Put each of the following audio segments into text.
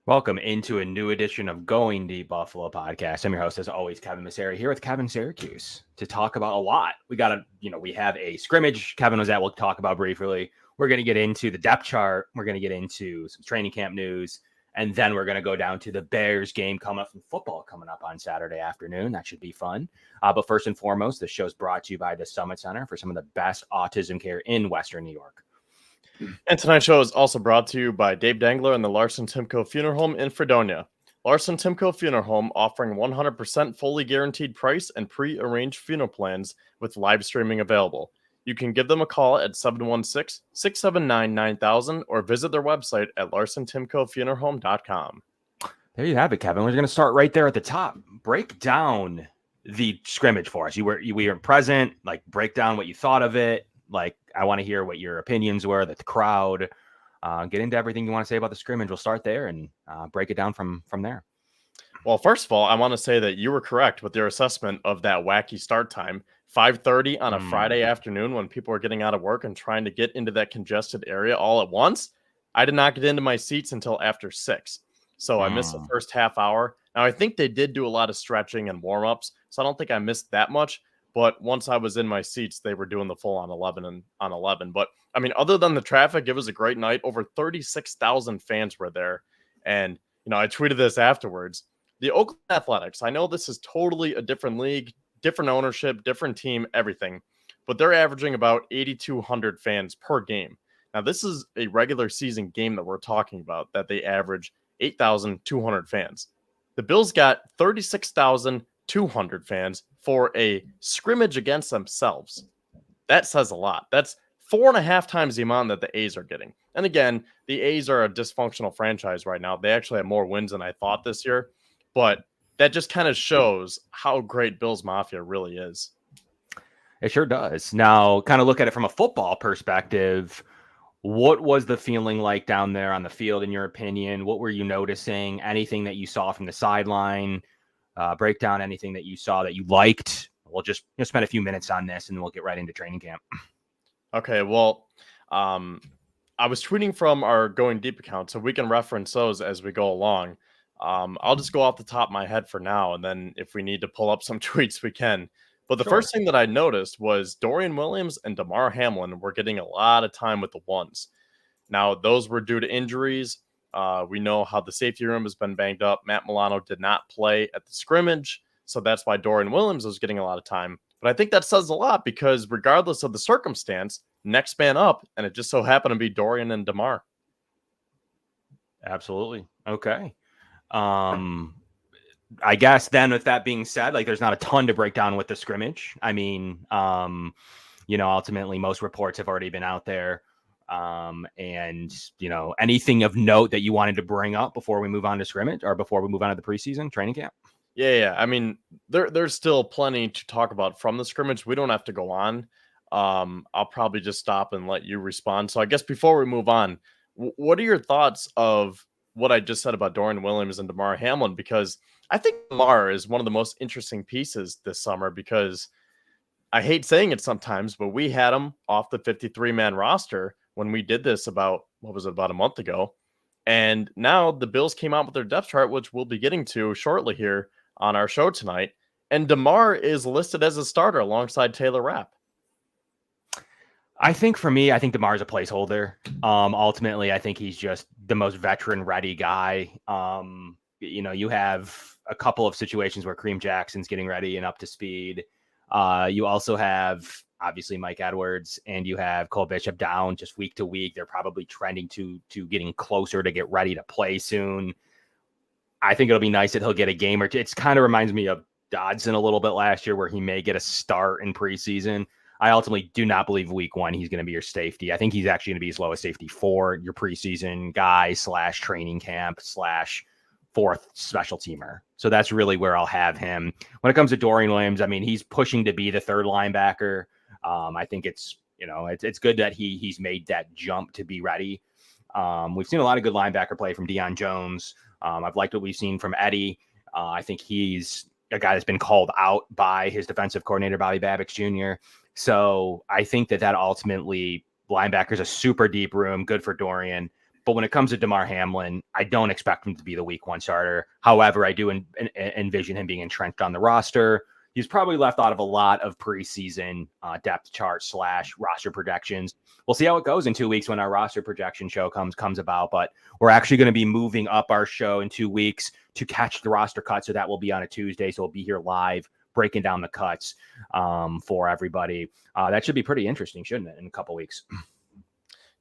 Welcome into a new edition of Going Deep Buffalo podcast. I'm your host, as always, Kevin Massare, here with Kevin Siracuse to talk about a lot. We have a scrimmage Kevin was at. We'll talk about briefly. We're going to get into the depth chart. We're going to get into some training camp news. And then we're going to go down to the Bears game coming up from football coming up on Saturday afternoon. That should be fun. But first and foremost, the show's brought to you by the Summit Center for some of the best autism care in Western New York. And tonight's show is also brought to you by Dave Dengler and the Larson-Timko Funeral Home in Fredonia. Larson-Timko Funeral Home offering 100% fully guaranteed price and pre-arranged funeral plans with live streaming available. You can give them a call at 716-679-9000 or visit their website at larsontimkofuneralhome.com. There you have it, Kevin. We're going to start right there at the top. Break down the scrimmage for us. We were present. Break down what you thought of it. I want to hear what your opinions were, the crowd. Get into everything you want to say about the scrimmage. We'll start there and break it down from there. Well, first of all, I want to say that you were correct with your assessment of that wacky start time. 5:30 on a Friday afternoon when people are getting out of work and trying to get into that congested area all at once. I did not get into my seats until after 6. So I missed the first half hour. Now, I think they did do a lot of stretching and warm-ups, so I don't think I missed that much. But once I was in my seats, they were doing the full on 11 and on 11. But I mean, other than the traffic, it was a great night. Over 36,000 fans were there. And, I tweeted this afterwards. The Oakland Athletics, I know this is totally a different league, different ownership, different team, everything. But they're averaging about 8,200 fans per game. Now, this is a regular season game that we're talking about, that they average 8,200 fans. The Bills got 36,200 fans for a scrimmage against themselves. That says a lot. That's 4.5 times the amount that the A's are getting. And again, the A's are a dysfunctional franchise right now. They actually have more wins than I thought this year, but that just kind of shows how great Bills Mafia really is. It sure does. Now, kind of look at it from a football perspective. What was the feeling like down there on the field, in your opinion? What were you noticing? Anything that you saw from the sideline? Break down anything that you saw that you liked. We'll just spend a few minutes on this, and then we'll get right into training camp. Okay, well, I was tweeting from our Going Deep account, so we can reference those as we go along. I'll just go off the top of my head for now, and then if we need to pull up some tweets, we can. But the first thing that I noticed was Dorian Williams and Damar Hamlin were getting a lot of time with the ones. Now, those were due to injuries. We know how the safety room has been banged up. Matt Milano did not play at the scrimmage, so that's why Dorian Williams was getting a lot of time. But I think that says a lot because regardless of the circumstance, next man up, and it just so happened to be Dorian and Damar. Absolutely. Okay. I guess then with that being said, there's not a ton to break down with the scrimmage. I mean, ultimately most reports have already been out there. And anything of note that you wanted to bring up before we move on to scrimmage or before we move on to the preseason training camp? Yeah. I mean, there's still plenty to talk about from the scrimmage. We don't have to go on. I'll probably just stop and let you respond. So I guess before we move on, what are your thoughts of what I just said about Dorian Williams and Damar Hamlin? Because I think Damar is one of the most interesting pieces this summer because I hate saying it sometimes, but we had him off the 53-man roster when we did this about a month ago. And now the Bills came out with their depth chart, which we'll be getting to shortly here on our show tonight. And Damar is listed as a starter alongside Taylor Rapp. I think Damar is a placeholder. Ultimately, I think he's just the most veteran-ready guy. You have a couple of situations where Kareem Jackson's getting ready and up to speed. You also have, obviously, Mike Edwards, and you have Cole Bishop down just week to week. They're probably trending to getting closer to get ready to play soon. I think it'll be nice that he'll get a game or two. It kind of reminds me of Dodson a little bit last year where he may get a start in preseason. I ultimately do not believe week one he's going to be your safety. I think he's actually going to be as low as safety 4, your preseason guy / training camp / fourth special teamer. So that's really where I'll have him. When it comes to Dorian Williams, I mean, he's pushing to be the third linebacker. I think it's good that he's made that jump to be ready. We've seen a lot of good linebacker play from Deion Jones. I've liked what we've seen from Eddie. I think he's a guy that's been called out by his defensive coordinator, Bobby Babbitt Jr. So I think that ultimately linebacker's a super deep room, good for Dorian. But when it comes to DeMar Hamlin, I don't expect him to be the week 1 starter. However, I do envision him being entrenched on the roster. He's probably left out of a lot of preseason depth chart / roster projections. We'll see how it goes in 2 weeks when our roster projection show comes about. But we're actually going to be moving up our show in 2 weeks to catch the roster cut. So that will be on a Tuesday. So we'll be here live breaking down the cuts for everybody. That should be pretty interesting, shouldn't it, in a couple weeks?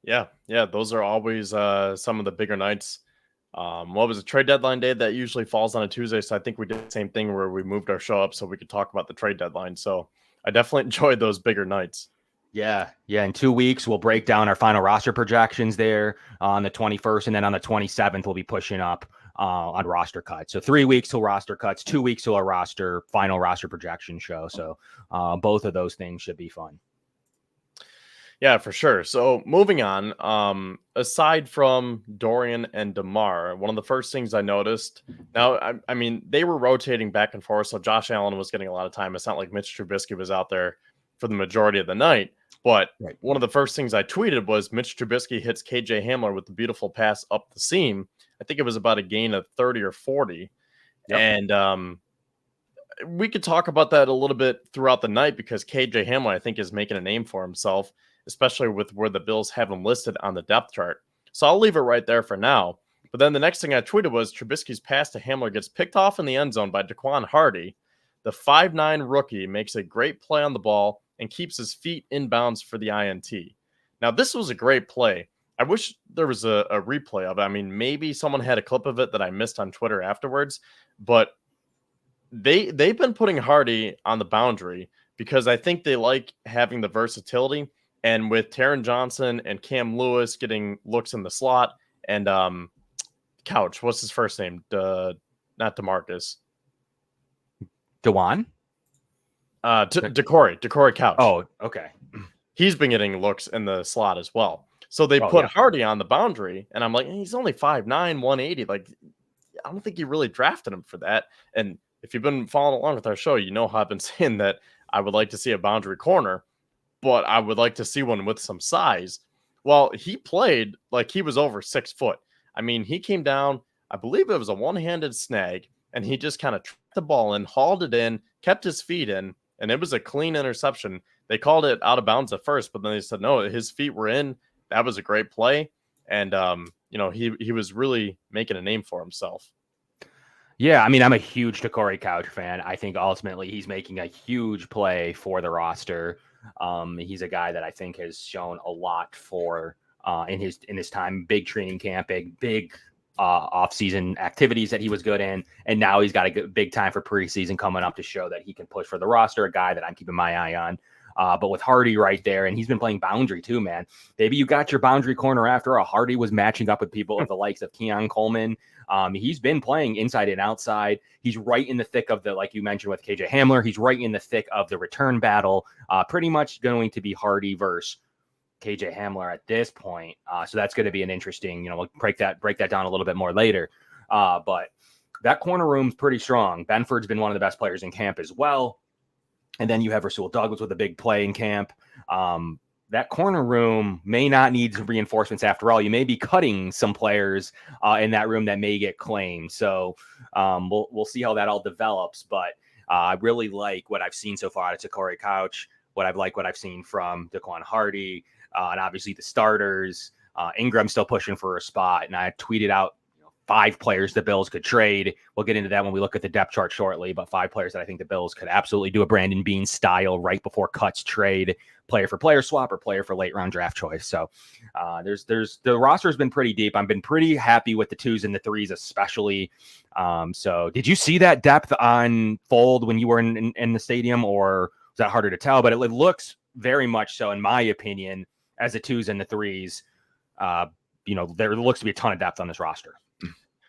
Yeah. Those are always some of the bigger nights. What was it? Trade deadline day that usually falls on a Tuesday. So I think we did the same thing where we moved our show up so we could talk about the trade deadline. So I definitely enjoyed those bigger nights. Yeah. In 2 weeks, we'll break down our final roster projections there on the 21st. And then on the 27th, we'll be pushing up on roster cuts. So 3 weeks till roster cuts, 2 weeks till our final roster projection show. So both of those things should be fun. Yeah, for sure. So moving on, aside from Dorian and DeMar, one of the first things I noticed, now, I mean, they were rotating back and forth, so Josh Allen was getting a lot of time. It's not like Mitch Trubisky was out there for the majority of the night. But Right. One of the first things I tweeted was Mitch Trubisky hits KJ Hamler with the beautiful pass up the seam. I think it was about a gain of 30 or 40. Yep. And we could talk about that a little bit throughout the night because KJ Hamler, I think, is making a name for himself, especially with where the Bills have him listed on the depth chart. So I'll leave it right there for now. But then the next thing I tweeted was Trubisky's pass to Hamler gets picked off in the end zone by Daquan Hardy. The 5'9" rookie makes a great play on the ball and keeps his feet in bounds for the INT. Now, this was a great play. I wish there was a replay of it. I mean, maybe someone had a clip of it that I missed on Twitter afterwards, but they've been putting Hardy on the boundary because I think they like having the versatility. And with Taron Johnson and Cam Lewis getting looks in the slot and Couch, what's his first name? Not DeMarcus. DeJuan? DeCorey Couch. Oh, okay. He's been getting looks in the slot as well. So they put Hardy on the boundary, and I'm like, he's only 5'9", 180. Like, I don't think you really drafted him for that. And if you've been following along with our show, you know how I've been saying that I would like to see a boundary corner, but I would like to see one with some size. Well, he played like he was over 6 foot. I mean, he came down, I believe it was a one-handed snag, and he just kind of tracked the ball in, hauled it in, kept his feet in, and it was a clean interception. They called it out of bounds at first, but then they said, no, his feet were in. That was a great play. And, he was really making a name for himself. Yeah, I mean, I'm a huge DeCorey Couch fan. I think ultimately he's making a huge play for the roster. He's a guy that I think has shown a lot for in his time, big training camp, big off-season activities that he was good in, and now he's got a big time for preseason coming up to show that he can push for the roster, a guy that I'm keeping my eye on. But with Hardy right there, and he's been playing boundary too, man. Maybe you got your boundary corner after all. Hardy was matching up with people of the likes of Keon Coleman. He's been playing inside and outside. He's right in the thick of the, like you mentioned with KJ Hamler, he's right in the thick of the return battle. Pretty much going to be Hardy versus KJ Hamler at this point. So that's going to be an interesting, we'll break that down a little bit more later. But that corner room's pretty strong. Benford's been one of the best players in camp as well. And then you have Rasul Douglas with a big play in camp. That corner room may not need some reinforcements after all. You may be cutting some players in that room that may get claimed. So we'll see how that all develops. But I really like what I've seen so far out of DeCorey Couch, what I've seen from Daquan Hardy, and obviously the starters. Ingram's still pushing for a spot. And I tweeted out 5 players the Bills could trade. We'll get into that when we look at the depth chart shortly, but 5 players that I think the Bills could absolutely do a Brandon Beane style right before cuts trade, player for player swap or player for late round draft choice. So there's the roster has been pretty deep. I've been pretty happy with the 2s and the 3s, especially. So did you see that depth on fold when you were in the stadium, or was that harder to tell? But it looks very much so, in my opinion, as the 2s and the 3s. There looks to be a ton of depth on this roster.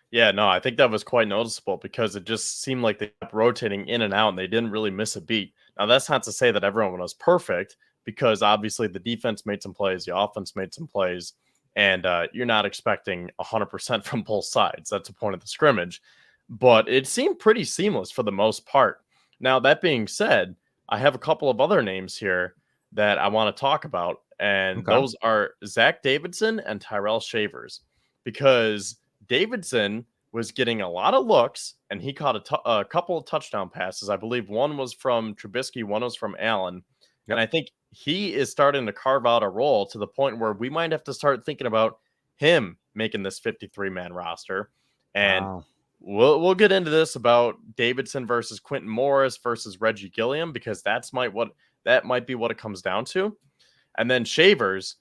Yeah, no, I think that was quite noticeable because it just seemed like they kept rotating in and out and they didn't really miss a beat. Now, that's not to say that everyone was perfect because obviously the defense made some plays, the offense made some plays, and you're not expecting 100% from both sides. That's the point of the scrimmage. But it seemed pretty seamless for the most part. Now, that being said, I have a couple of other names here that I want to talk about, and those are Zach Davidson and Tyrell Shavers. because Davidson was getting a lot of looks, and he caught a couple of touchdown passes. I believe one was from Trubisky, one was from Allen. Yep. And I think he is starting to carve out a role to the point where we might have to start thinking about him making this 53-man roster. And we'll get into this about Davidson versus Quentin Morris versus Reggie Gilliam, because that might be what it comes down to. And then Shavers,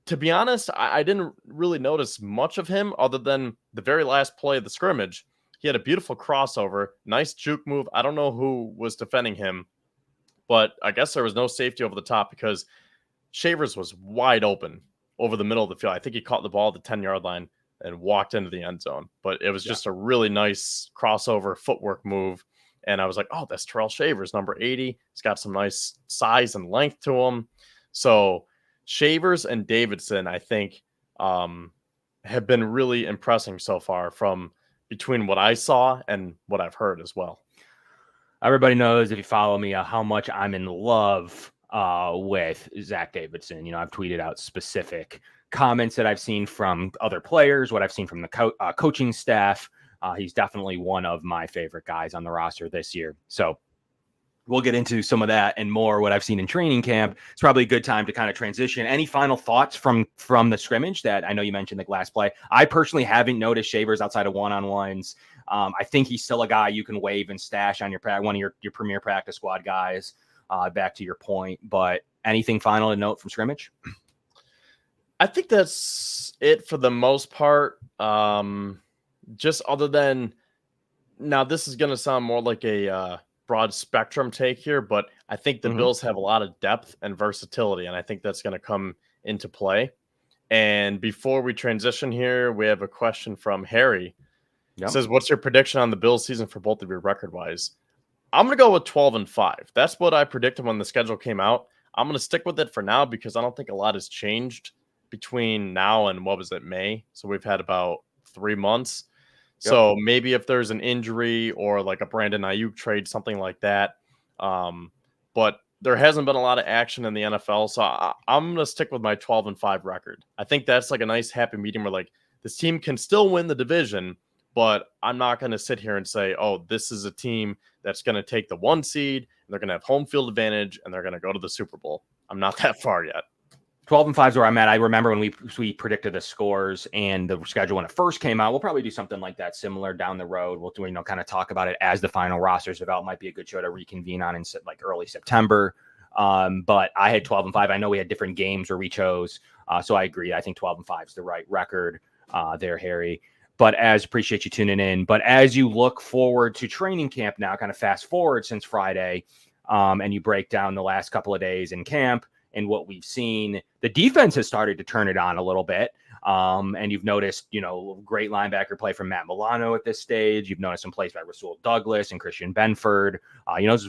to be honest, I didn't really notice much of him other than the very last play of the scrimmage. He had a beautiful crossover, nice juke move. I don't know who was defending him, but I guess there was no safety over the top because Shavers was wide open over the middle of the field. I think he caught the ball at the 10-yard line and walked into the end zone. But it was just a really nice crossover footwork move. And I was like, oh, that's Terrell Shavers, number 80. He's got some nice size and length to him. So Shavers and Davidson, I think, have been really impressing so far from between what I saw and what I've heard as well. Everybody knows, if you follow me, how much I'm in love with Zach Davidson. I've tweeted out specific comments that I've seen from other players, what I've seen from the coaching staff. He's definitely one of my favorite guys on the roster this year. So we'll get into some of that and more, what I've seen in training camp. It's probably a good time to kind of transition. Any final thoughts from the scrimmage that I know you mentioned the last play? I personally haven't noticed Shavers outside of one-on-ones. I think he's still a guy you can waive and stash on one of your premier practice squad guys, back to your point. But anything final to note from scrimmage? I think that's it for the most part. Just other than, now this is going to sound more like a broad spectrum take here, but I think the Bills have a lot of depth and versatility, and I think that's going to come into play. And before we transition here, we have a question from Harry. It says, what's your prediction on the Bills season for both of your record-wise? I'm going to go with 12-5. That's what I predicted when the schedule came out. I'm going to stick with it for now because I don't think a lot has changed between now and May. So we've had about 3 months. So maybe if there's an injury or like a Brandon Ayuk trade, something like that. But there hasn't been a lot of action in the NFL. So I'm going to stick with my 12-5 record. I think that's like a nice happy medium where like this team can still win the division, but I'm not going to sit here and say, oh, this is a team that's going to take the 1 seed and they're going to have home field advantage and they're going to go to the Super Bowl. I'm not that far yet. 12-5 is where I'm at. I remember when we predicted the scores and the schedule when it first came out. We'll probably do something like that similar down the road. We'll do, kind of talk about it as the final rosters develop. Might be a good show to reconvene on in like early September. But I had 12-5. I know we had different games where we chose. So I agree. I think 12-5 is the right record there, Harry. But appreciate you tuning in. But as you look forward to training camp now, kind of fast forward since Friday, and you break down the last couple of days in camp, and what we've seen, the defense has started to turn it on a little bit. And you've noticed, great linebacker play from Matt Milano at this stage. You've noticed some plays by Rasul Douglas and Christian Benford.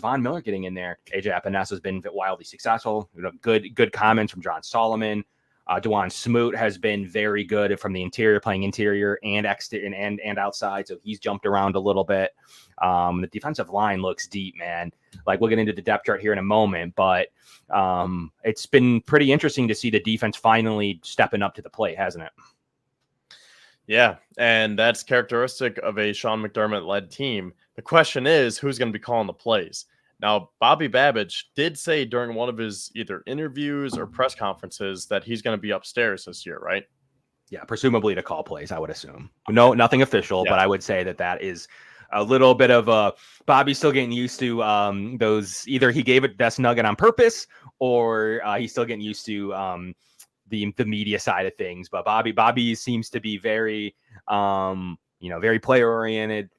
Von Miller getting in there. AJ Epinesa has been wildly successful. Good comments from John Solomon. Dewan Smoot has been very good from the interior, playing interior and exterior and outside. So he's jumped around a little bit. The defensive line looks deep, man. Like, we'll get into the depth chart here in a moment, but it's been pretty interesting to see the defense finally stepping up to the plate, hasn't it? Yeah, and that's characteristic of a Sean McDermott-led team. The question is, who's going to be calling the plays? Now, Bobby Babbage did say during one of his either interviews or press conferences that he's going to be upstairs this year, right? Yeah, presumably to call plays, I would assume. No, nothing official, but I would say that is a little bit of Bobby's still getting used to those. Either he gave it best nugget on purpose, or he's still getting used to the media side of things. But Bobby seems to be very very player oriented.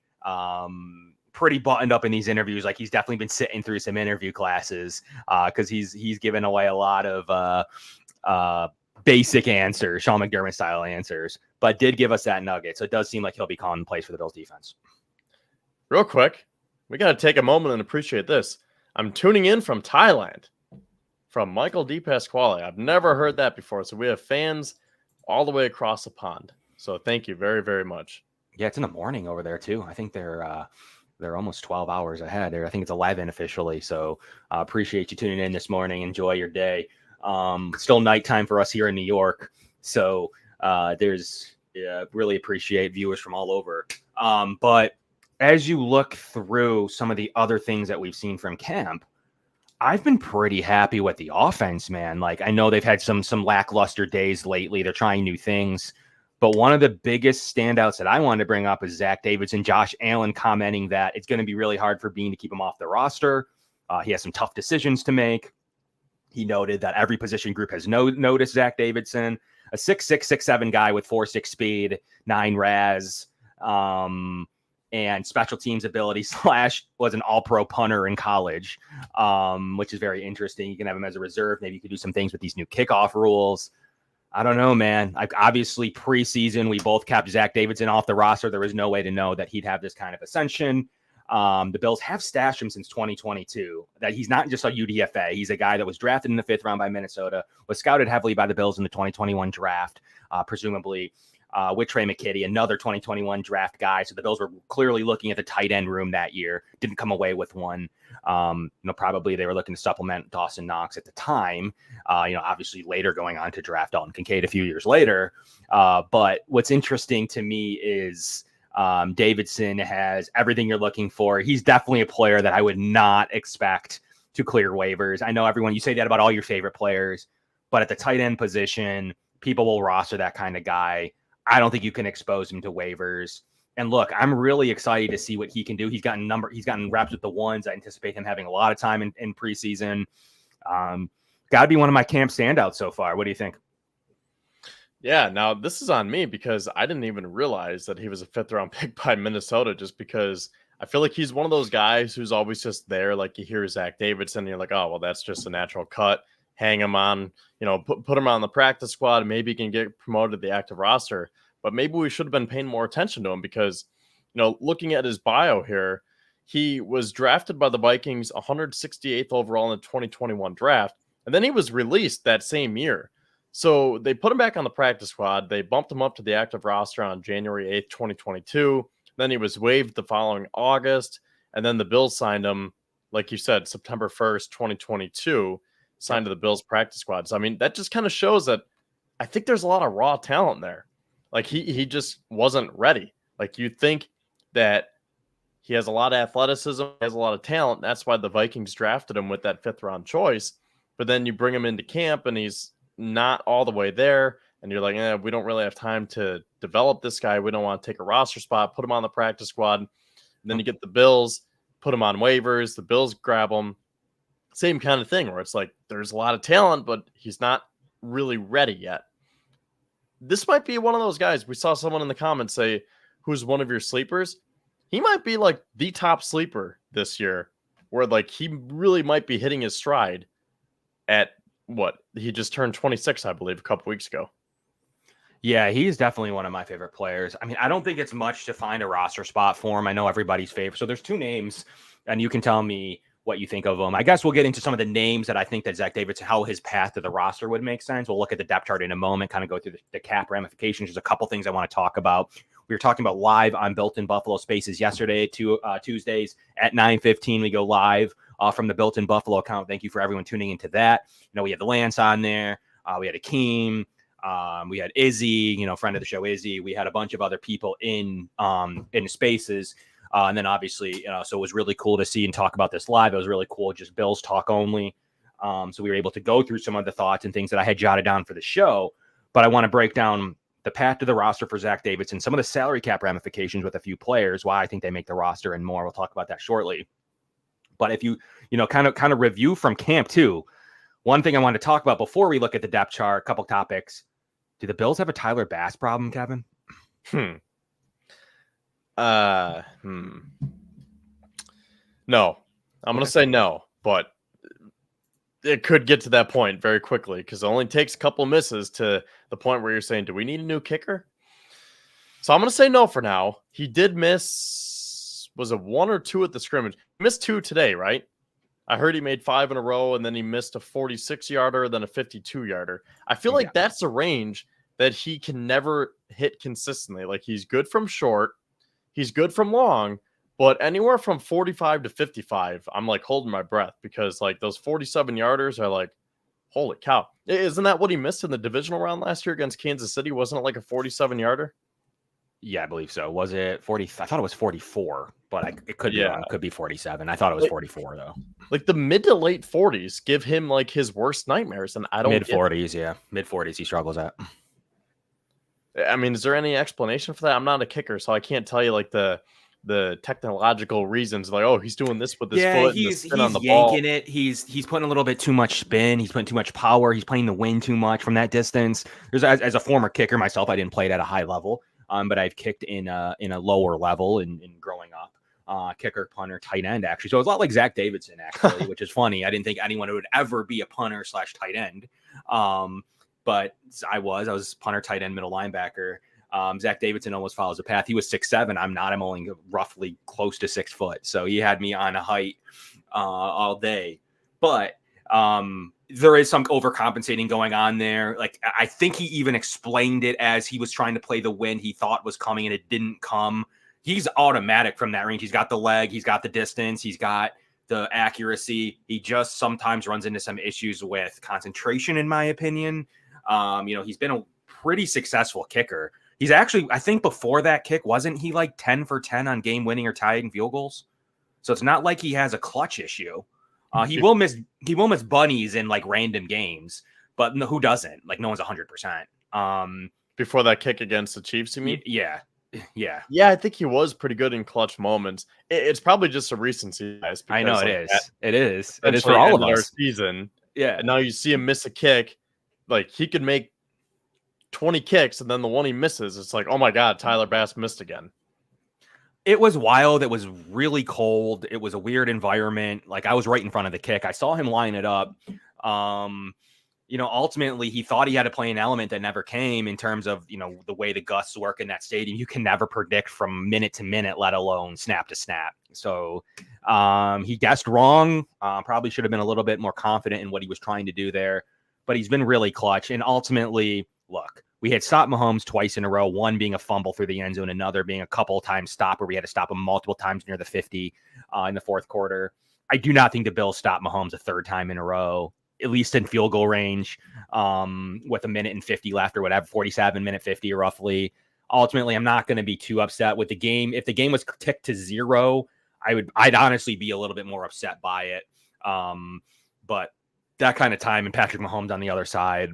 Pretty buttoned up in these interviews. Like, he's definitely been sitting through some interview classes because he's given away a lot of basic answers, Sean McDermott style answers, but did give us that nugget. So it does seem like he'll be calling plays for the Bills defense. Real quick, we got to take a moment and appreciate this. I'm tuning in from Thailand from Michael D. Pasquale. I've never heard that before. So we have fans all the way across the pond. So thank you very, very much. Yeah, it's in the morning over there too. I think they're almost 12 hours ahead. I think it's 11 officially. So appreciate you tuning in this morning. Enjoy your day. Still nighttime for us here in New York. So there's Yeah, really appreciate viewers from all over. But as you look through some of the other things that we've seen from camp, I've been pretty happy with the offense, man. Like, I know they've had some lackluster days lately. They're trying new things. But one of the biggest standouts that I wanted to bring up is Zach Davidson, Josh Allen commenting that it's going to be really hard for Bean to keep him off the roster. He has some tough decisions to make. He noted that every position group has noticed Zach Davidson, a 6'6", 6'7" guy with 4.6 speed, 9 RAS, and special teams ability / was an all-pro punter in college, which is very interesting. You can have him as a reserve. Maybe you could do some things with these new kickoff rules. I don't know, man. Obviously, preseason, we both kept Zach Davidson off the roster. There was no way to know that he'd have this kind of ascension. The Bills have stashed him since 2022, that he's not just a UDFA. He's a guy that was drafted in the 5th round by Minnesota, was scouted heavily by the Bills in the 2021 draft, presumably with Trey McKitty, another 2021 draft guy. So the Bills were clearly looking at the tight end room that year, didn't come away with one. Probably they were looking to supplement Dawson Knox at the time, obviously later going on to draft Dalton Kincaid a few years later. But what's interesting to me is Davidson has everything you're looking for. He's definitely a player that I would not expect to clear waivers. I know you say that about all your favorite players, but at the tight end position, people will roster that kind of guy. I don't think you can expose him to waivers. And look, I'm really excited to see what he can do. He's gotten reps with the ones. I anticipate him having a lot of time in preseason. Got to be one of my camp standouts so far. What do you think? Yeah, now this is on me because I didn't even realize that he was a 5th round pick by Minnesota, just because I feel like he's one of those guys who's always just there. Like, you hear Zach Davidson and you're like, oh, well, that's just a natural cut. Hang him on, put him on the practice squad. Maybe he can get promoted to the active roster. But maybe we should have been paying more attention to him because, looking at his bio here, he was drafted by the Vikings 168th overall in the 2021 draft. And then he was released that same year. So they put him back on the practice squad. They bumped him up to the active roster on January 8th, 2022. Then he was waived the following August. And then the Bills signed him, like you said, September 1st, 2022, signed to the Bills practice squad. So, I mean, that just kind of shows that I think there's a lot of raw talent there. Like, he just wasn't ready. Like, you think that he has a lot of athleticism, has a lot of talent. That's why the Vikings drafted him with that 5th round choice. But then you bring him into camp and he's not all the way there. And you're like, we don't really have time to develop this guy. We don't want to take a roster spot, put him on the practice squad. And then you get the Bills, put him on waivers. The Bills grab him. Same kind of thing where it's like, there's a lot of talent, but he's not really ready yet. This might be one of those guys. We saw someone in the comments say, who's one of your sleepers? He might be like the top sleeper this year, where like he really might be hitting his stride at what? He just turned 26, I believe, a couple weeks ago. Yeah, he's definitely one of my favorite players. I mean, I don't think it's much to find a roster spot for him. I know everybody's favorite. So there's 2 names, and you can tell me what you think of them. I guess we'll get into some of the names that I think that Zach Davidson, how his path to the roster would make sense. We'll look at the depth chart in a moment, kind of go through the cap ramifications. There's a couple things I want to talk about. We were talking about live on Built in Buffalo Spaces yesterday, Tuesdays at 9:15. We go live from the Built in Buffalo account. Thank you for everyone tuning into that. We had the Lance on there. We had Akeem. We had Izzy, friend of the show, Izzy. We had a bunch of other people in Spaces. And then obviously, so it was really cool to see and talk about this live. It was really cool, just Bills talk only. So we were able to go through some of the thoughts and things that I had jotted down for the show. But I want to break down the path to the roster for Zach Davidson, some of the salary cap ramifications with a few players, why I think they make the roster and more. We'll talk about that shortly. But if you kind of review from camp too, one thing I want to talk about before we look at the depth chart, a couple topics. Do the Bills have a Tyler Bass problem, Kevin? No, I'm going to say no, but it could get to that point very quickly because it only takes a couple misses to the point where you're saying, do we need a new kicker? So I'm going to say no for now. He did miss, was it 1 or 2 at the scrimmage? He missed 2 today, right? I heard he made 5 in a row, and then he missed a 46-yarder, then a 52-yarder. I feel like that's a range that he can never hit consistently. Like, he's good from short, he's good from long, but anywhere from 45 to 55, I'm like holding my breath because like those 47-yarders are like, holy cow. Isn't that what he missed in the divisional round last year against Kansas City? Wasn't it like a 47-yarder? Yeah, I believe so. Was it 40? I thought it was 44, but it could be Yeah. wrong. It could be 47. I thought it was 44 though. Like the mid to late 40s give him like his worst nightmares, and I don't Mid get it. 40s, yeah. Mid 40s he struggles at. I mean, is there any explanation for that? I'm not a kicker, so I can't tell you like the technological reasons. Like, oh, he's doing this with his foot and the spin on the yanking ball. it. He's putting a little bit too much spin. He's putting too much power. He's playing the wind too much from that distance. As a former kicker myself, I didn't play it at a high level, but I've kicked in a lower level in growing up. Kicker, punter, tight end, actually. So it was a lot like Zach Davidson, actually, which is funny. I didn't think anyone would ever be a punter / tight end. But I was punter, tight end, middle linebacker. Zach Davidson almost follows a path. He was 6'7". I'm not. I'm only roughly close to 6 foot. So he had me on a height all day. But there is some overcompensating going on there. Like, I think he even explained it as he was trying to play the wind he thought was coming and it didn't come. He's automatic from that range. He's got the leg. He's got the distance. He's got the accuracy. He just sometimes runs into some issues with concentration, in my opinion. He's been a pretty successful kicker. He's actually, I think before that kick, wasn't he like 10 for 10 on game winning or tying field goals? So it's not like he has a clutch issue. He will miss bunnies in like random games, but who doesn't? Like no one's 100%. Before that kick against the Chiefs, you mean? Yeah. Yeah, I think he was pretty good in clutch moments. It's probably just a recency bias. I know it is. It is for all of us. Our season. Yeah. And now you see him miss a kick. Like he could make 20 kicks, and then the one he misses, it's like, oh my God, Tyler Bass missed again. It was wild. It was really cold. It was a weird environment. Like I was right in front of the kick. I saw him line it up. Ultimately he thought he had to play an element that never came in terms of, the way the gusts work in that stadium. You can never predict from minute to minute, let alone snap to snap. So he guessed wrong. Probably should have been a little bit more confident in what he was trying to do there, but he's been really clutch. And ultimately, look, we had stopped Mahomes twice in a row, one being a fumble through the end zone, another being a couple of times stop where we had to stop him multiple times near the 50 in the fourth quarter. I do not think the Bills stopped Mahomes a third time in a row, at least in field goal range, with a minute and 50 left or whatever, 47, minute 50 roughly. Ultimately, I'm not going to be too upset with the game. If the game was ticked to 0, I'd honestly be a little bit more upset by it. But that kind of time and Patrick Mahomes on the other side,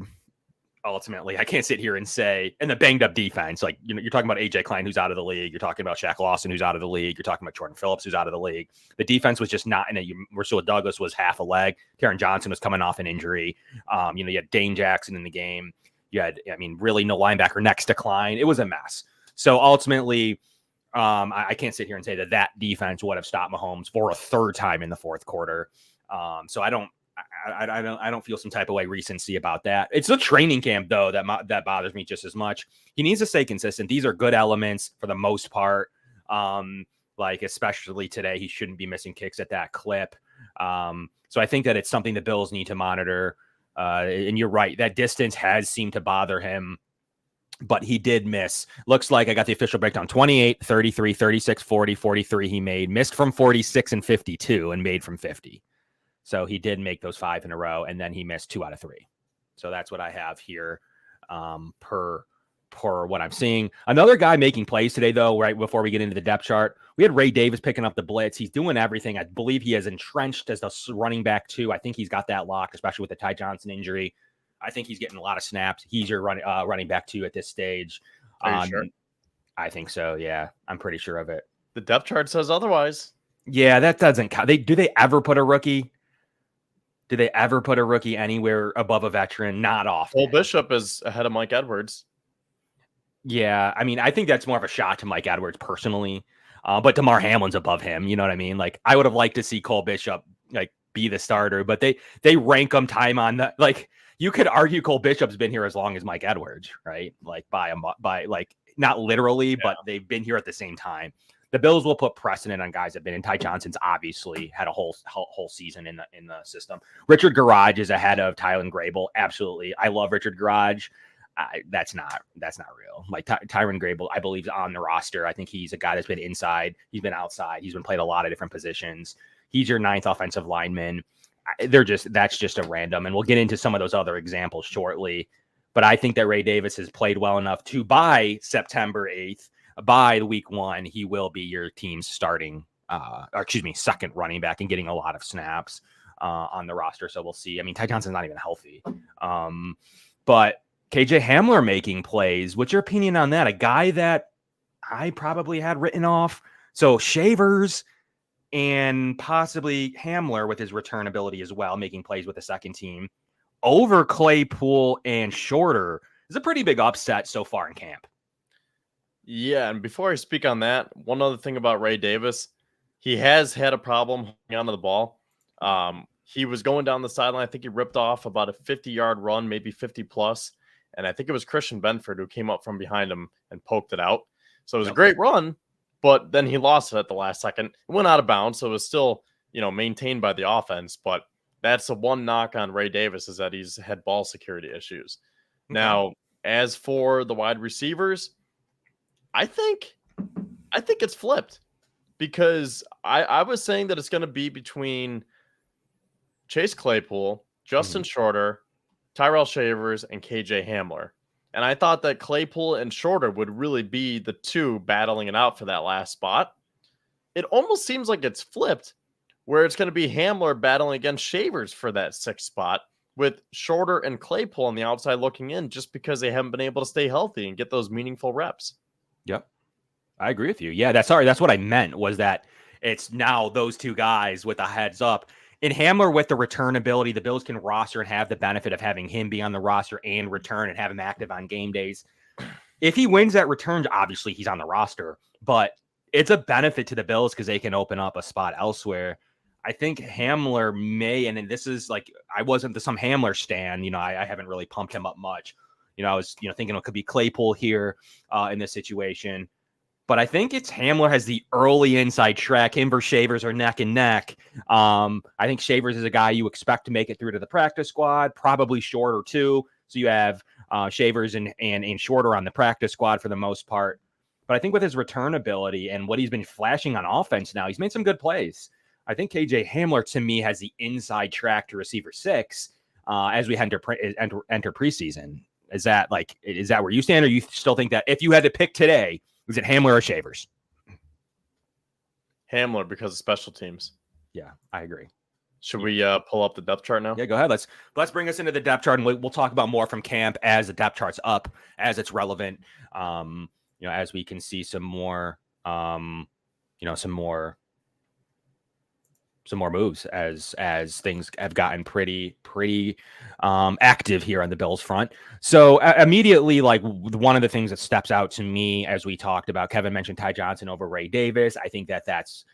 ultimately, I can't sit here and say, and the banged up defense, like, you're talking about AJ Klein, who's out of the league. You're talking about Shaq Lawson, who's out of the league. You're talking about Jordan Phillips, who's out of the league. The defense was just not in a, Rasul Douglas was half a leg. Taron Johnson was coming off an injury. You had Dane Jackson in the game. You had, really no linebacker next to Klein. It was a mess. So ultimately, I can't sit here and say that defense would have stopped Mahomes for a third time in the fourth quarter. So I don't feel some type of way recency about that. It's the training camp though that bothers me just as much. He needs to stay consistent. These are good elements for the most part. Like especially today, he shouldn't be missing kicks at that clip. So I think that it's something the Bills need to monitor. And you're right, that distance has seemed to bother him, but he did miss. Looks like I got the official breakdown: 28, 33, 36, 40, 43. He missed from 46 and 52 and made from 50. So he did make those 5 in a row, and then he missed 2 out of 3. So that's what I have here per what I'm seeing. Another guy making plays today, though, right before we get into the depth chart, we had Ray Davis picking up the blitz. He's doing everything. I believe he is entrenched as the running back, too. I think he's got that locked, especially with the Ty Johnson injury. I think he's getting a lot of snaps. He's your running back, too, at this stage. Are you sure? I think so, yeah. I'm pretty sure of it. The depth chart says otherwise. Yeah, that doesn't count. Do they ever put a rookie? Do they ever put a rookie anywhere above a veteran? Not often. Cole Bishop is ahead of Mike Edwards. Yeah, I think that's more of a shot to Mike Edwards personally. But DeMar Hamlin's above him. You know what I mean? Like, I would have liked to see Cole Bishop be the starter, but they rank him time on the, like, you could argue Cole Bishop's been here as long as Mike Edwards, right? Like by not literally, but they've been here at the same time. The Bills will put precedent on guys that have been in. Ty Johnson's obviously had a whole season in the system. Richard Garage is ahead of Tylen Grable. Absolutely. I love Richard Garage. That's not real. Like Tyron Grable, I believe, is on the roster. I think he's a guy that's been inside. He's been outside. He's been played a lot of different positions. He's your 9th offensive lineman. That's just a random. And we'll get into some of those other examples shortly. But I think that Ray Davis has played well enough to, by September 8th, by the week 1, he will be your team's second running back and getting a lot of snaps on the roster. So we'll see. I mean, Ty Johnson's not even healthy. But KJ Hamler making plays. What's your opinion on that? A guy that I probably had written off. So Shavers and possibly Hamler with his return ability as well, making plays with the second team over Claypool and Shorter is a pretty big upset so far in camp. Yeah, and before I speak on that, one other thing about Ray Davis, he has had a problem holding onto the ball. He was going down the sideline. I think he ripped off about a 50-yard run, maybe 50 plus. And I think it was Christian Benford who came up from behind him and poked it out. So it was a great run, but then he lost it at the last second. It went out of bounds, so it was still, maintained by the offense. But that's the one knock on Ray Davis, is that he's had ball security issues. Okay. Now, as for the wide receivers, I think it's flipped, because I was saying that it's going to be between Chase Claypool, Justin Shorter, Tyrell Shavers, and KJ Hamler. And I thought that Claypool and Shorter would really be the two battling it out for that last spot. It almost seems like it's flipped, where it's going to be Hamler battling against Shavers for that 6th spot, with Shorter and Claypool on the outside looking in, just because they haven't been able to stay healthy and get those meaningful reps. Yep. I agree with you. Yeah, that's what I meant, was that it's now those two guys with a heads up. In Hamler with the return ability, the Bills can roster and have the benefit of having him be on the roster and return and have him active on game days. If he wins that return, obviously he's on the roster, but it's a benefit to the Bills because they can open up a spot elsewhere. I think Hamler may, and this is like, I wasn't some Hamler stan, I haven't really pumped him up much. I was, thinking it could be Claypool here in this situation. But I think it's Hamler has the early inside track. Him versus Shavers are neck and neck. I think Shavers is a guy you expect to make it through to the practice squad, probably Shorter too. So you have Shavers and Shorter on the practice squad for the most part. But I think with his return ability and what he's been flashing on offense now, he's made some good plays. I think KJ Hamler, to me, has the inside track to receiver 6 as we enter preseason. Is that where you stand, or you still think that if you had to pick today, is it Hamler or Shavers? Hamler, because of special teams. Yeah, I agree. Should we pull up the depth chart now? Yeah, go ahead. Let's bring us into the depth chart, and we'll talk about more from camp as the depth chart's up, as it's relevant. As we can see some more, some more moves as things have gotten pretty active here on the Bills front. So immediately, like, one of the things that steps out to me, as we talked about, Kevin mentioned Ty Johnson over Ray Davis. I think that's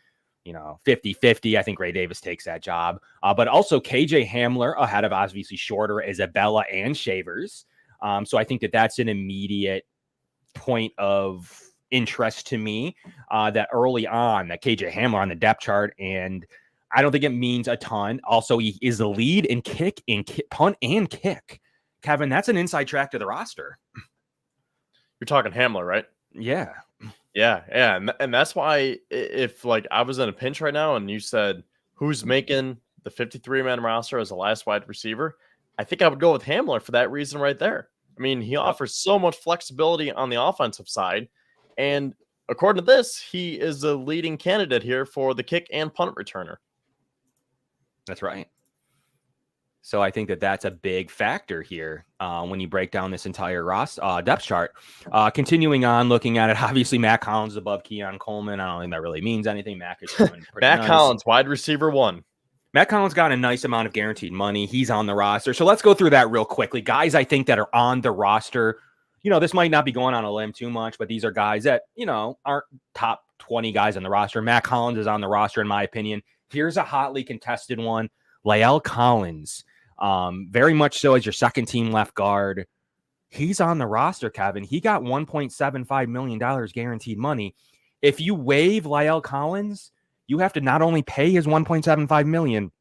50-50. I think Ray Davis takes that job. But also KJ Hamler ahead of obviously Shorter, Isabella, and Shavers. So I think that's an immediate point of interest to me, that early on, that KJ Hamler on the depth chart, and I don't think it means a ton. Also, he is the lead in punt and kick. Kevin, that's an inside track to the roster. You're talking Hamler, right? Yeah. Yeah. And that's why, if I was in a pinch right now and you said, who's making the 53-man roster as the last wide receiver, I think I would go with Hamler for that reason right there. I mean, he offers so much flexibility on the offensive side. And according to this, he is the leading candidate here for the kick and punt returner. That's right. So I think that's a big factor here when you break down this entire depth chart. Continuing on, looking at it, obviously Matt Collins above Keon Coleman. I don't think that really means anything. Matt is doing pretty Matt nice. Collins, wide receiver 1. Matt Collins got a nice amount of guaranteed money. He's on the roster. So let's go through that real quickly. Guys, I think that are on the roster. This might not be going on a limb too much, but these are guys that, aren't top 20 guys on the roster. Matt Collins is on the roster, in my opinion. Here's a hotly contested one. Lael Collins, very much so as your second team left guard. He's on the roster, Kevin. He got $1.75 million guaranteed money. If you waive Lael Collins, you have to not only pay his $1.75 million,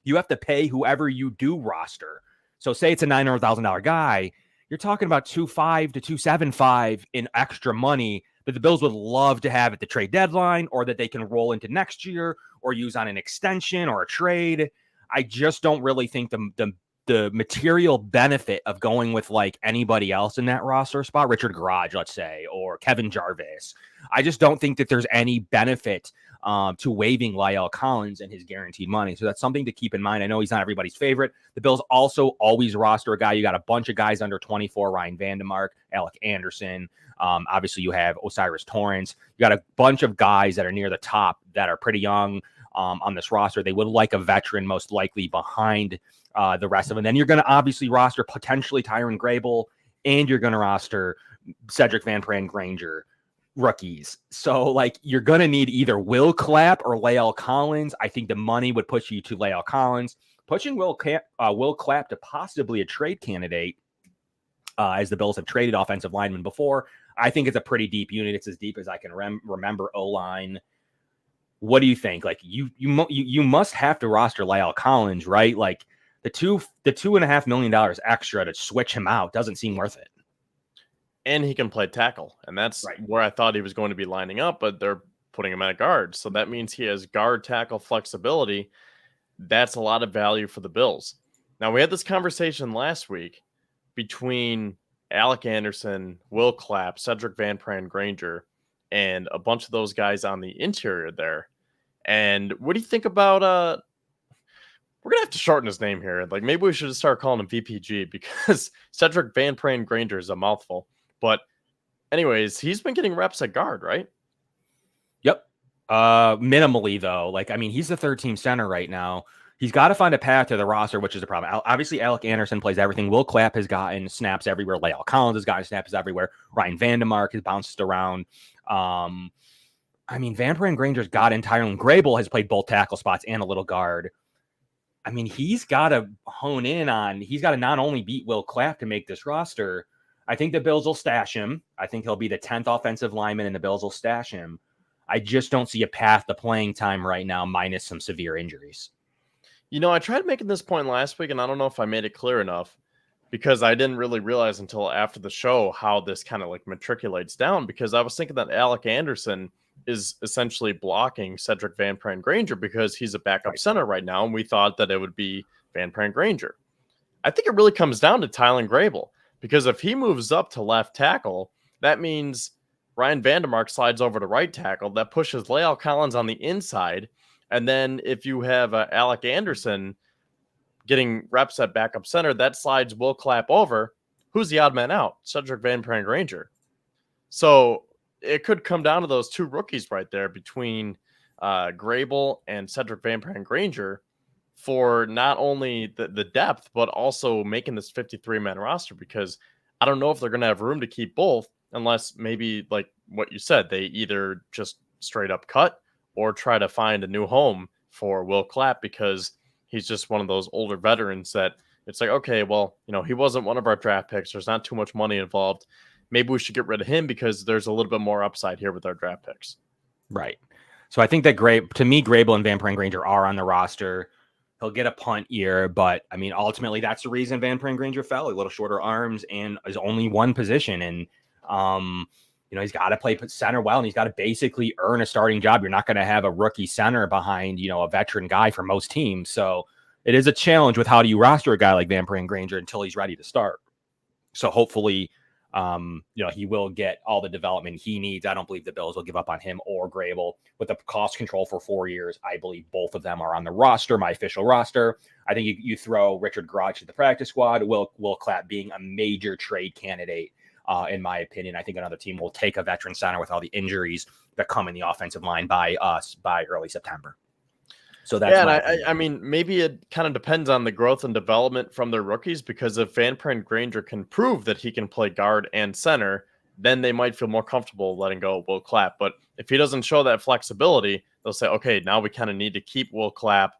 you have to pay whoever you do roster. So say it's a $900,000 guy, you're talking about $2.5 to $2.75 in extra money that the Bills would love to have at the trade deadline, or that they can roll into next year or use on an extension or a trade. I just don't really think the the material benefit of going with like anybody else in that roster spot, Richard Garage, let's say, or Kevin Jarvis. I just don't think that there's any benefit to waiving La'el Collins and his guaranteed money. So that's something to keep in mind. I know he's not everybody's favorite. The Bills also always roster a guy. You got a bunch of guys under 24, Ryan Vandemark, Alec Anderson. Obviously, you have Osiris Torrance. You got a bunch of guys that are near the top that are pretty young on this roster. They would like a veteran most likely behind the rest of them. And then you're going to obviously roster potentially Tyron Grable, and you're going to roster Cedric Van Pran Granger, rookies. So like you're going to need either Will Clapp or La'el Collins. I think the money would push you to La'el Collins. Pushing Will Clapp to possibly a trade candidate, as the Bills have traded offensive linemen before. I think it's a pretty deep unit. It's as deep as I can remember O-line. What do you think? Like you must have to roster La'el Collins, right? Like the $2.5 million extra to switch him out doesn't seem worth it. And he can play tackle, and that's right where I thought he was going to be lining up, but they're putting him at guard. So that means he has guard tackle flexibility. That's a lot of value for the Bills. Now, we had this conversation last week between Alec Anderson, Will Clapp, Cedric Van Pran Granger, and a bunch of those guys on the interior there. And what do you think about we're gonna have to shorten his name here. Like maybe we should just start calling him VPG because Cedric Van Pran Granger is a mouthful. But anyways, he's been getting reps at guard, right? Yep. Minimally though. Like, I mean, he's the third team center right now. He's got to find a path to the roster, which is a problem. Obviously, Alec Anderson plays everything. Will Clapp has gotten snaps everywhere. La'el Collins has gotten snaps everywhere. Ryan Vandemark has bounced around. I mean, Van Pran Granger's got in. Tyron Grable has played both tackle spots and a little guard. I mean, he's got to hone in on, he's got to not only beat Will Clapp to make this roster. I think the Bills will stash him. I think he'll be the 10th offensive lineman and the Bills will stash him. I just don't see a path to playing time right now, minus some severe injuries. You know, I tried making this point last week, and I don't know if I made it clear enough because I didn't really realize until after the show how this kind of like matriculates down, because I was thinking that Alec Anderson is essentially blocking Cedric Van Pran Granger because he's a backup center right now, and we thought that it would be Van Pran Granger. I think it really comes down to Tyron Grable, because if he moves up to left tackle, that means Ryan Vandemark slides over to right tackle. That pushes La'el Collins on the inside. And then if you have Alec Anderson getting reps at backup center, that slides Will Clapp over. Who's the odd man out? Cedric Van Pran Granger. So it could come down to those two rookies right there between Grable and Cedric Van Pran Granger for not only the depth, but also making this 53-man roster, because I don't know if they're going to have room to keep both unless maybe, like what you said, they either just straight up cut or try to find a new home for Will Clapp, because he's just one of those older veterans that it's like, okay, well, you know, he wasn't one of our draft picks. There's not too much money involved. Maybe we should get rid of him because there's a little bit more upside here with our draft picks. Right. So I think that Grable and Van Pran Granger are on the roster. He'll get a punt year, but I mean, ultimately that's the reason Van Pran Granger fell. A little shorter arms and is only one position. And, you know, he's got to play center well, and he's got to basically earn a starting job. You're not going to have a rookie center behind, you know, a veteran guy for most teams. So it is a challenge with how do you roster a guy like Van Pran Granger until he's ready to start. So hopefully, you know, he will get all the development he needs. I don't believe the Bills will give up on him or Grable. With the cost control for 4 years, I believe both of them are on the roster, my official roster. I think you throw Richard Garage to the practice squad, Will Clapp being a major trade candidate, in my opinion. I think another team will take a veteran center with all the injuries that come in the offensive line by early September. So that's I mean, maybe it kind of depends on the growth and development from their rookies, because if Van Pran Granger can prove that he can play guard and center, then they might feel more comfortable letting go of Will Clapp. But if he doesn't show that flexibility, they'll say, okay, now we kind of need to keep Will Clapp,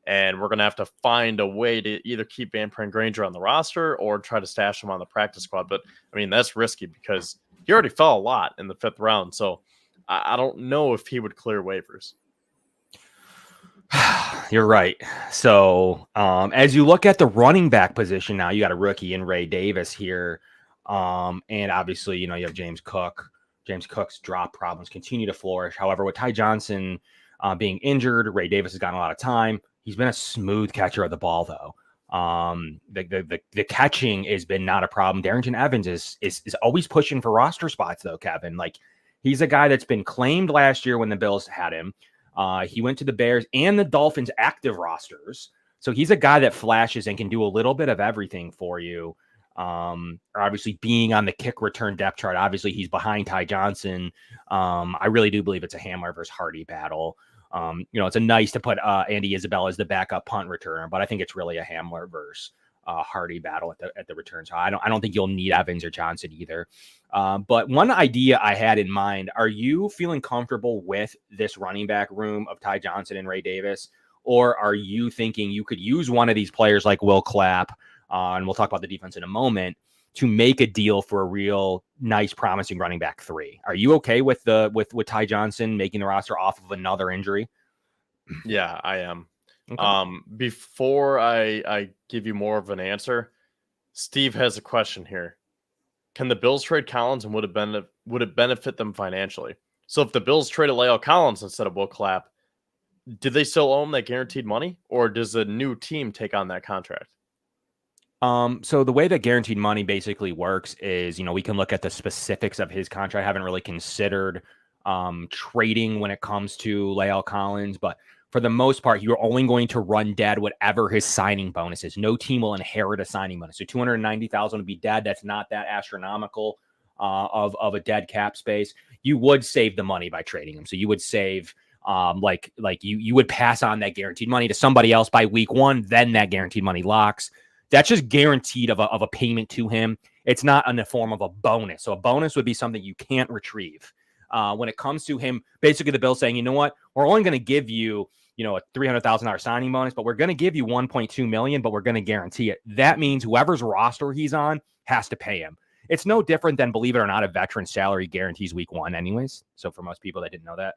and we're going to have to find a way to either keep Van Pran Granger on the roster or try to stash him on the practice squad. But I mean, that's risky because he already fell a lot in the 5th round. So I don't know if he would clear waivers. You're right. So as you look at the running back position now, you got a rookie in Ray Davis here. And obviously, you know, you have James Cook. James Cook's drop problems continue to flourish. However, with Ty Johnson being injured, Ray Davis has gotten a lot of time. He's been a smooth catcher of the ball, though. The catching has been not a problem. Darrington Evans is always pushing for roster spots though, Kevin. Like he's a guy that's been claimed last year when the Bills had him. He went to the Bears and the Dolphins active rosters. So he's a guy that flashes and can do a little bit of everything for you. Obviously being on the kick return depth chart, obviously he's behind Ty Johnson. I really do believe it's a Hamler versus Hardy battle. It's a nice to put Andy Isabella as the backup punt returner, but I think it's really a Hamler versus Hardy battle at the return. So I don't think you'll need Evans or Johnson either. But one idea I had in mind: are you feeling comfortable with this running back room of Ty Johnson and Ray Davis, or are you thinking you could use one of these players like Will Clapp? And we'll talk about the defense in a moment, to make a deal for a real nice, promising running back 3. Are you okay with Ty Johnson making the roster off of another injury? Yeah, I am. Okay. Before I give you more of an answer, Steve has a question here. Can the Bills trade Collins, and would it benefit them financially? So if the Bills traded La'el Collins instead of Will Clapp, do they still owe him that guaranteed money, or does a new team take on that contract? So the way that guaranteed money basically works is, we can look at the specifics of his contract. I haven't really considered trading when it comes to La'el Collins, but for the most part, you're only going to run dead whatever his signing bonus is. No team will inherit a signing bonus. So $290,000 would be dead. That's not that astronomical of a dead cap space. You would save the money by trading him. So you would save you would pass on that guaranteed money to somebody else by week 1. Then that guaranteed money locks. That's just guaranteed of a payment to him. It's not in the form of a bonus. So a bonus would be something you can't retrieve. When it comes to him, basically the Bills saying, you know what, we're only going to give you, a $300,000 signing bonus, but we're going to give you $1.2 million, but we're going to guarantee it. That means whoever's roster he's on has to pay him. It's no different than, believe it or not, a veteran salary guarantees week 1 anyways. So for most people that didn't know that.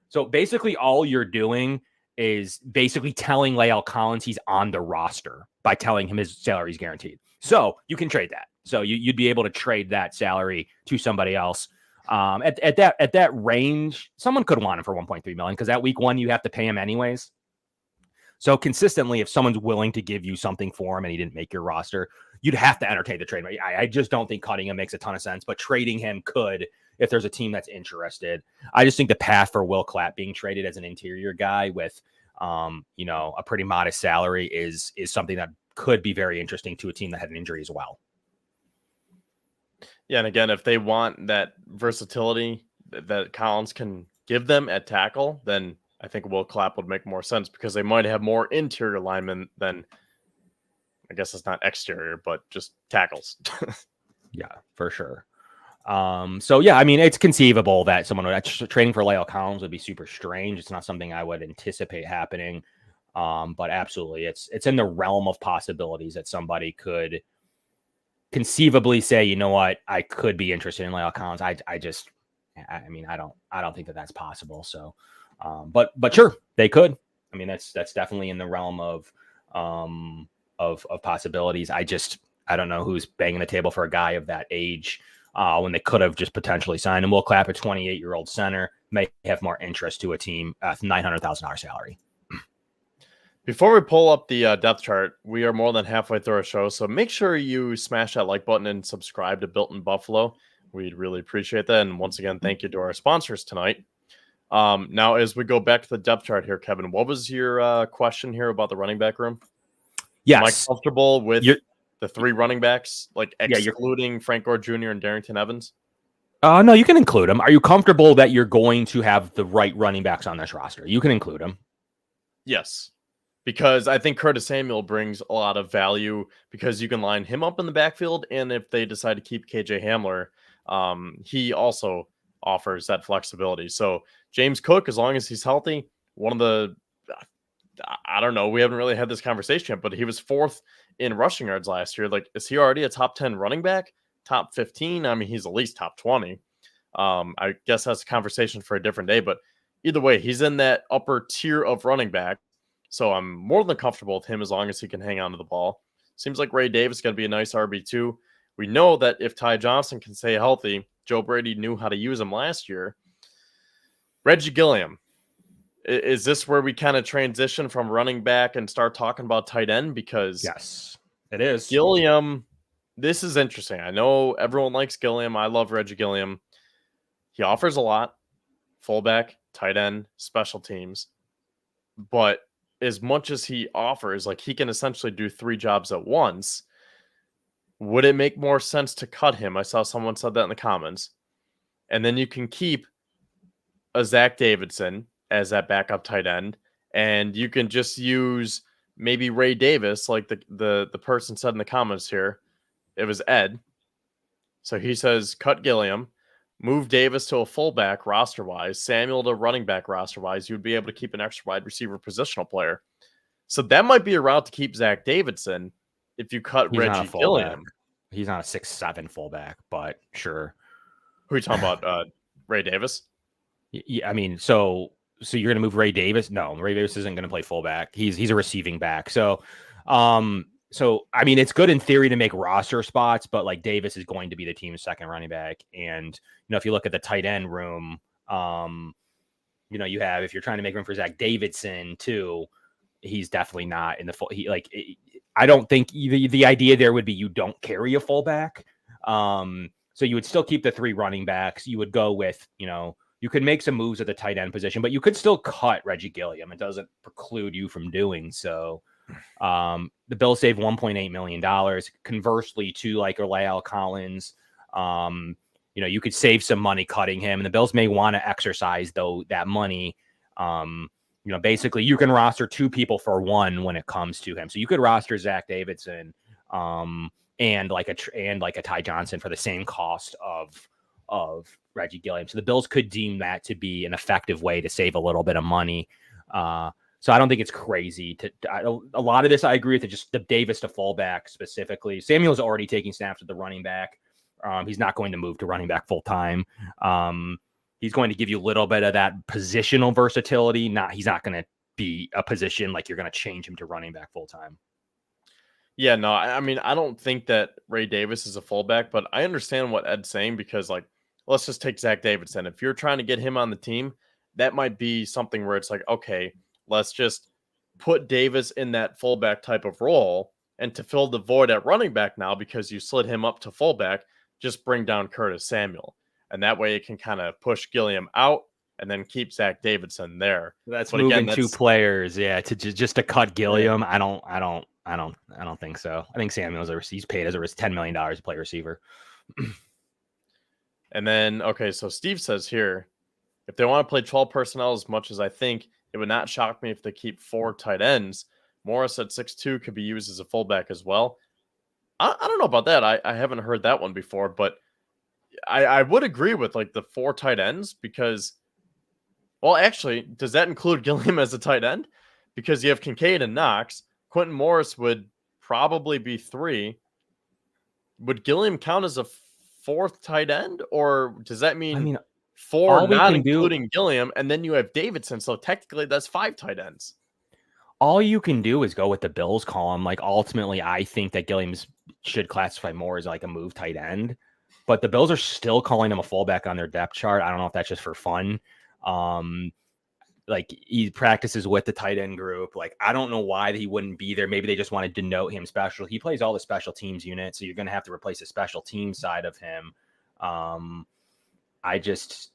So basically all you're doing is basically telling La'el Collins he's on the roster by telling him his salary is guaranteed. So you can trade that. So you'd be able to trade that salary to somebody else. At that range, someone could want him for $1.3 million, because at week 1 you have to pay him anyways. So consistently, if someone's willing to give you something for him and he didn't make your roster, you'd have to entertain the trade. I just don't think cutting him makes a ton of sense, but trading him could if there's a team that's interested. I just think the path for Will Clapp being traded as an interior guy with, a pretty modest salary is something that could be very interesting to a team that had an injury as well. Yeah, and again, if they want that versatility that Collins can give them at tackle, then I think Will Clapp would make more sense, because they might have more interior linemen than, I guess it's not exterior, but just tackles. Yeah, for sure. So yeah, I mean, it's conceivable that someone would trading for La'el Collins would be super strange. It's not something I would anticipate happening. But absolutely, it's in the realm of possibilities that somebody could conceivably say, you know what, I could be interested in La'el Collins. I don't think that that's possible. So, but sure, they could. I mean, that's definitely in the realm of possibilities. I don't know who's banging the table for a guy of that age when they could have just potentially signed him. Will Clapp, a 28-year-old center, may have more interest to a team at $900,000 salary. Before we pull up the depth chart, we are more than halfway through our show, so make sure you smash that like button and subscribe to Built in Buffalo. We'd really appreciate that. And once again, thank you to our sponsors tonight. Now, as we go back to the depth chart here, Kevin, what was your question here about the running back room? Yes. Am I comfortable with the 3 running backs, like excluding Frank Gore Jr. and Darrington Evans? No, you can include them. Are you comfortable that you're going to have the right running backs on this roster? You can include them. Yes, because I think Curtis Samuel brings a lot of value, because you can line him up in the backfield, and if they decide to keep KJ Hamler, he also offers that flexibility. So James Cook, as long as he's healthy, one of the, I don't know, we haven't really had this conversation yet, but he was 4th in rushing yards last year. Like, is he already a top 10 running back? Top 15? I mean, he's at least top 20. I guess that's a conversation for a different day, but either way, he's in that upper tier of running back. So I'm more than comfortable with him as long as he can hang on to the ball. Seems like Ray Davis is going to be a nice RB2. We know that if Ty Johnson can stay healthy, Joe Brady knew how to use him last year. Reggie Gilliam. Is this where we kind of transition from running back and start talking about tight end? Because Yes, it is. Gilliam, this is interesting. I know everyone likes Gilliam. I love Reggie Gilliam. He offers a lot, fullback, tight end, special teams. But as much as he offers, like he can essentially do 3 jobs at once. Would it make more sense to cut him? I saw someone said that in the comments. And then you can keep a Zach Davidson as that backup tight end, and you can just use maybe Ray Davis, like the person said in the comments here. It was Ed. So he says cut Gilliam, move Davis to a fullback roster wise, Samuel to running back roster wise. You'd be able to keep an extra wide receiver positional player. So that might be a route to keep Zach Davidson if you cut He's not a Reggie fullback. Gilliam. He's not a 6'7" fullback, but sure. Who are you talking about? Ray Davis? Yeah, I mean, so you're going to move Ray Davis? No, Ray Davis isn't going to play fullback. He's a receiving back. So I mean, it's good in theory to make roster spots, but like Davis is going to be the team's second running back. And if you look at the tight end room, you have, if you're trying to make room for Zach Davidson too, he's definitely not in the full. I don't think the idea there would be you don't carry a fullback. So you would still keep the 3 running backs. You would go with, you could make some moves at the tight end position, but you could still cut Reggie Gilliam. It doesn't preclude you from doing so. The Bills saved $1.8 million. Conversely, to like La'el Collins, you could save some money cutting him, and the Bills may want to exercise that money. Basically you can roster 2 people for 1 when it comes to him. So you could roster Zach Davidson, and like a Ty Johnson for the same cost of Reggie Gilliam. So the Bills could deem that to be an effective way to save a little bit of money. So I don't think it's crazy a lot of this. I agree with it, just the Davis to fullback specifically. Samuel's already taking snaps with the running back. He's not going to move to running back full time. He's going to give you a little bit of that positional versatility. He's not going to be a position like you're going to change him to running back full time. Yeah, no, I mean, I don't think that Ray Davis is a fullback, but I understand what Ed's saying because, like, let's just take Zach Davidson. If you're trying to get him on the team, that might be something where it's like, okay, let's just put Davis in that fullback type of role, and to fill the void at running back now because you slid him up to fullback, just bring down Curtis Samuel. And that way it can kind of push Gilliam out and then keep Zach Davidson there. That's moving 2 players, to just to cut Gilliam. Yeah. I don't think so. I think Samuel's he's paid as a $10 million to play receiver. And then, okay, so Steve says here, if they want to play 12 personnel as much as I think, it would not shock me if they keep 4 tight ends. Morris at 6'2" could be used as a fullback as well. I don't know about that. I haven't heard that one before, but I would agree with like the 4 tight ends because, well, actually, does that include Gilliam as a tight end? Because you have Kincaid and Knox. Quentin Morris would probably be 3. Would Gilliam count as a 4th tight end, or does that mean 4 not including Gilliam, and then you have Davidson? So technically, that's 5 tight ends. All you can do is go with the Bills column. Like ultimately, I think that Gilliams should classify more as like a move tight end, but the Bills are still calling him a fullback on their depth chart. I don't know if that's just for fun. Like he practices with the tight end group. Like, I don't know why he wouldn't be there. Maybe they just want to denote him special. He plays all the special teams units, so you're going to have to replace the special team side of him. I just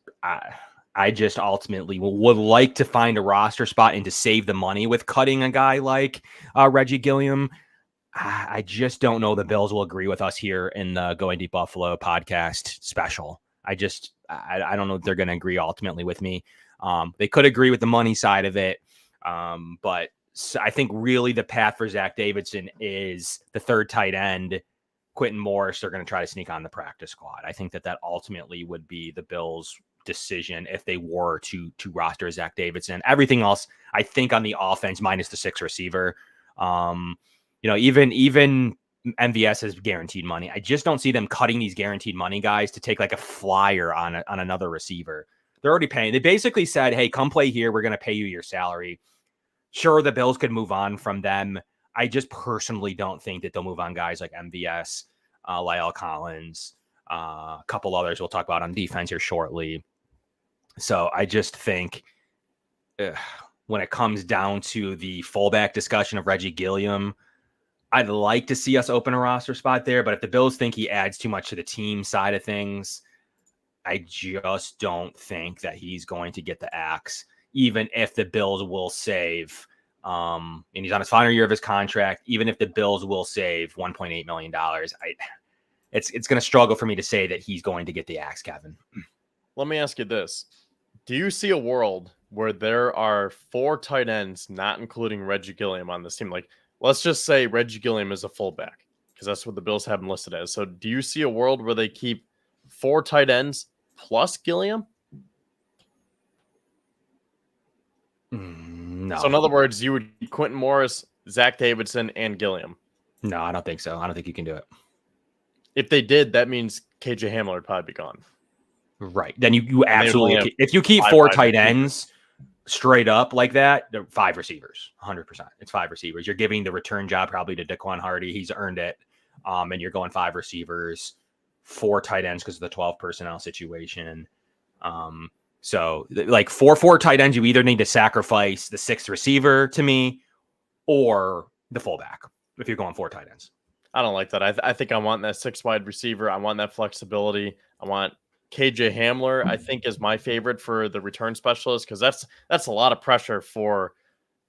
ultimately would like to find a roster spot and to save the money with cutting a guy like Reggie Gilliam. I just don't know the Bills will agree with us here in the Going Deep Buffalo podcast special. I don't know if they're going to agree ultimately with me. They could agree with the money side of it. But I think really the path for Zach Davidson is the 3rd tight end, Quentin Morris. They're going to try to sneak on the practice squad. I think that ultimately would be the Bills' decision if they were to roster Zach Davidson. Everything else, I think, on the offense minus the 6th receiver. Even MVS has guaranteed money. I just don't see them cutting these guaranteed money guys to take like a flyer on another receiver. They're already paying. They basically said, hey, come play here. We're going to pay you your salary. Sure, the Bills could move on from them. I just personally don't think that they'll move on guys like MVS, La'el Collins, a couple others we'll talk about on defense here shortly. So I just think when it comes down to the fullback discussion of Reggie Gilliam, I'd like to see us open a roster spot there. But if the Bills think he adds too much to the team side of things, I just don't think that he's going to get the axe, even if the Bills will save. And he's on his final year of his contract. Even if the Bills will save $1.8 million, it's going to struggle for me to say that he's going to get the axe, Kevin. Let me ask you this. Do you see a world where there are 4 tight ends, not including Reggie Gilliam, on this team? Like, let's just say Reggie Gilliam is a fullback, because that's what the Bills have him listed as. So do you see a world where they keep 4 tight ends plus Gilliam? No. So in other words, you would keep Quentin Morris, Zach Davidson, and Gilliam. No, I don't think so. I don't think you can do it. If they did, that means KJ Hamler would probably be gone. Right. Then you absolutely, if you keep 4 tight ends straight up like that, 5 receivers, 100%. It's 5 receivers. You're giving the return job probably to Daquan Hardy. He's earned it. And you're going 5 receivers, 4 tight ends because of the 12 personnel situation. So like 4 tight ends, you either need to sacrifice the 6th receiver to me or the fullback if you're going 4 tight ends. I don't like that. I think I want that 6 wide receiver. I want that flexibility. I want KJ Hamler, I think, is my favorite for the return specialist, because that's a lot of pressure for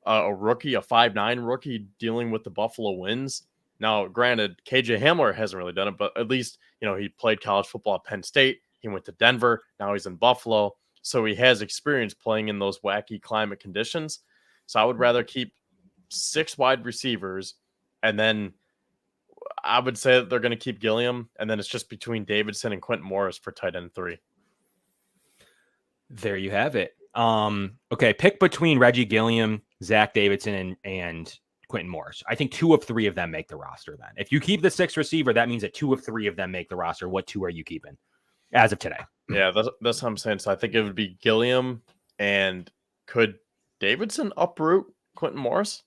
a rookie, a 5'9" rookie dealing with the Buffalo Winds. Now, granted, KJ Hamler hasn't really done it, but at least, he played college football at Penn State. He went to Denver. Now he's in Buffalo. So he has experience playing in those wacky climate conditions. So I would rather keep 6 wide receivers, and then I would say that they're going to keep Gilliam, and then it's just between Davidson and Quentin Morris for tight end 3. There you have it. Okay, pick between Reggie Gilliam, Zach Davidson, and Quentin Morris. I think 2 of 3 of them make the roster then. If you keep the 6th receiver, that means that 2 of 3 of them make the roster. What 2 are you keeping as of today? Yeah, that's what I'm saying. So I think it would be Gilliam, and could Davidson uproot Quentin Morris?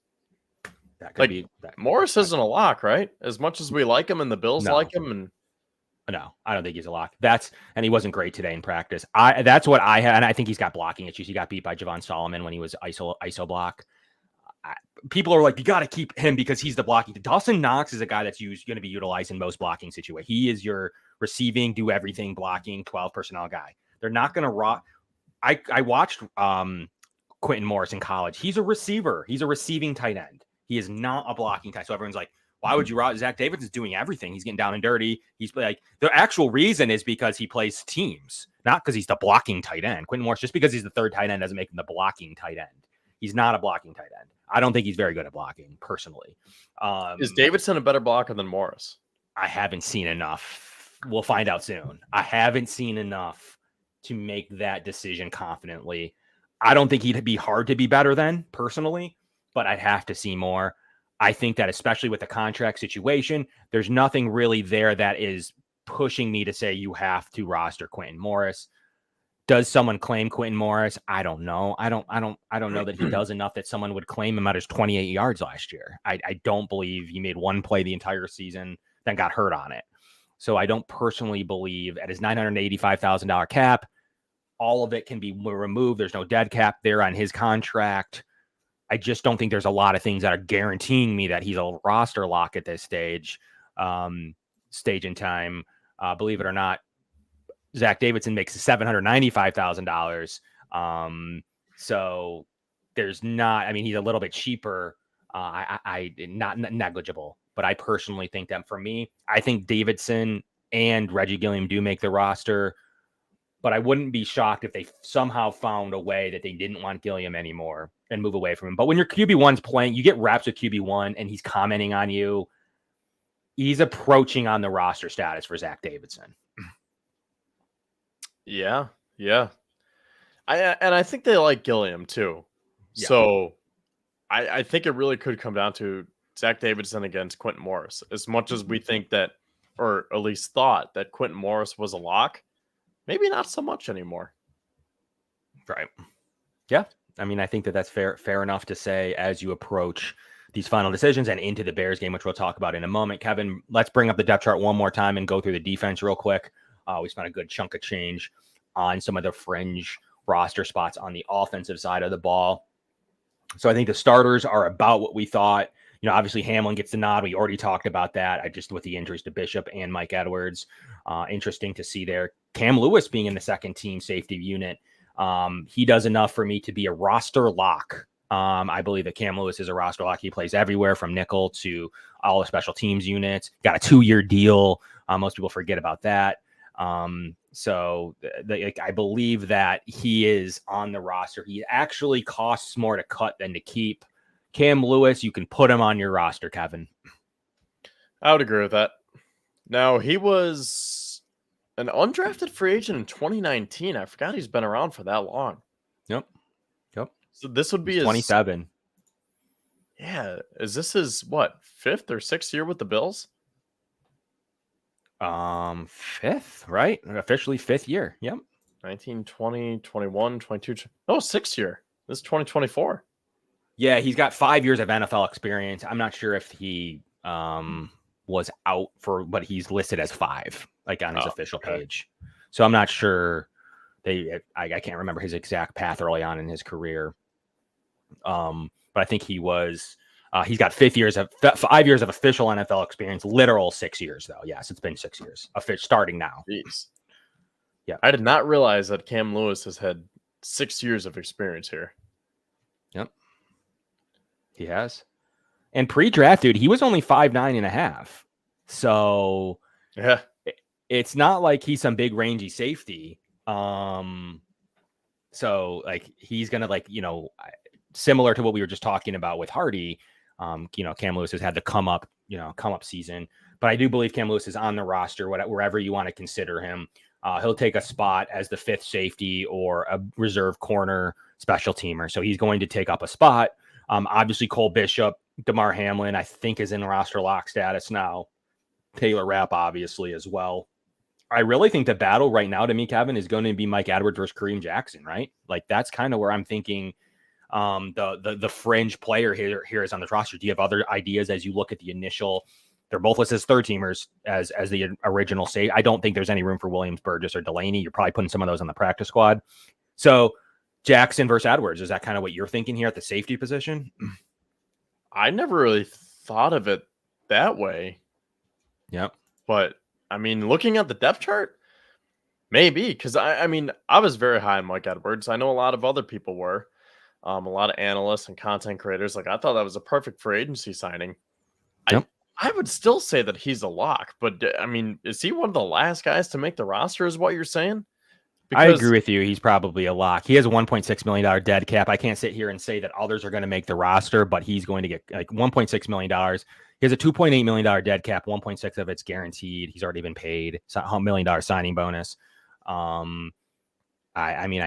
That could be. Morris isn't a lock, right? As much as we like him and the Bills like him, and no, I don't think he's a lock. And he wasn't great today in practice. That's what I had, and I think he's got blocking issues. He got beat by Javon Solomon when he was ISO block. People are like, you got to keep him because he's the blocking. Dawson Knox is a guy that's going to be utilized in most blocking situations. He is your receiving, do everything, blocking, 12 personnel guy. They're not going to rock. I watched Quentin Morris in college. He's a receiver. He's a receiving tight end. He is not a blocking tight. So everyone's like, why would you route? Zach Davidson's doing everything. He's getting down and dirty. He's like, the actual reason is because he plays teams, not because he's the blocking tight end. Quentin Morris, just because he's the 3rd tight end doesn't make him the blocking tight end. He's not a blocking tight end. I don't think he's very good at blocking personally. Is Davidson a better blocker than Morris? I haven't seen enough. We'll find out soon. I haven't seen enough to make that decision confidently. I don't think he'd be hard to be better than personally, but I'd have to see more. I think that especially with the contract situation, there's nothing really there that is pushing me to say you have to roster Quentin Morris. Does someone claim Quentin Morris? I don't know. I don't know that he does enough that someone would claim him at his 28 yards last year. I don't believe he made 1 play the entire season, then got hurt on it. So I don't personally believe at his $985,000 cap, all of it can be removed. There's no dead cap there on his contract. I just don't think there's a lot of things that are guaranteeing me that he's a roster lock at this stage in time. Believe it or not, Zach Davidson makes $795,000. So there's not, he's a little bit cheaper. Not negligible, but I personally think that for me, I think Davidson and Reggie Gilliam do make the roster, but I wouldn't be shocked if they somehow found a way that they didn't want Gilliam anymore and move away from him. But when your QB1's playing, you get reps with QB1 and he's commenting on you. He's approaching on the roster status for Zach Davidson. Yeah. I think they like Gilliam too. Yeah. So I think it really could come down to Zach Davidson against Quentin Morris. As much as we think that, or at least thought that Quentin Morris was a lock, maybe not so much anymore. Right. Yeah. I think that's fair enough to say as you approach these final decisions and into the Bears game, which we'll talk about in a moment. Kevin, let's bring up the depth chart one more time and go through the defense real quick. We spent a good chunk of change on some of the fringe roster spots on the offensive side of the ball. So I think the starters are about what we thought. Obviously Hamlin gets the nod. We already talked about that. I just with the injuries to Bishop and Mike Edwards, interesting to see there. Cam Lewis being in the second team safety unit. He does enough for me to be a roster lock. I believe that Cam Lewis is a roster lock. He plays everywhere from nickel to all the special teams units. Got a 2-year deal. Most people forget about that. So I believe that he is on the roster. He actually costs more to cut than to keep. Cam Lewis, you can put him on your roster, Kevin. I would agree with that. Now, he was an undrafted free agent in 2019. I forgot he's been around for that long. Yep. So this would be his 27. Yeah. Is this his, 5th or 6th year with the Bills? 5th, right? Officially 5th year. Yep. 19, 20, 21, 22. No, 6th year. This is 2024. Yeah, he's got 5 years of NFL experience. I'm not sure if he was out for, but he's listed as 5, like on his official page. So I'm not sure. I can't remember his exact path early on in his career. But I think he was. He's got 5 years of official NFL experience. Literal 6 years though. Yes, it's been 6 years. Starting now. Jeez. Yeah, I did not realize that Cam Lewis has had 6 years of experience here. Yep. He has. And pre-draft, dude, he was only 5'9.5". So yeah, it's not like he's some big rangy safety. So like he's gonna similar to what we were just talking about with Hardy. Cam Lewis has had the come up season, but I do believe Cam Lewis is on the roster, wherever you want to consider him. He'll take a spot as the 5th safety or a reserve corner special teamer. So he's going to take up a spot. Obviously Cole Bishop, DeMar Hamlin, I think is in roster lock status now. Taylor Rapp, obviously, as well. I really think the battle right now to me, Kevin, is going to be Mike Edwards versus Kareem Jackson, right? Like that's kind of where I'm thinking the fringe player here is on this roster. Do you have other ideas as you look at the initial? They're both listed as third teamers as the original say. I don't think there's any room for Williams, Burgess, or Delaney. You're probably putting some of those on the practice squad. So Jackson versus Edwards, is that kind of what you're thinking here at the safety position? I never really thought of it that way. Yep. But I mean, looking at the depth chart, maybe, because I was very high on Mike Edwards. I know a lot of other people were, a lot of analysts and content creators. Like I thought that was a perfect free agency signing. Yep. I would still say that he's a lock, but I mean, is he one of the last guys to make the roster? Is what you're saying? I agree with you. He's probably a lock. He has a $1.6 million dead cap. I can't sit here and say that others are going to make the roster, but he's going to get like $1.6 million. He has a $2.8 million dead cap. 1.6 of it's guaranteed. He's already been paid $1 million signing bonus. I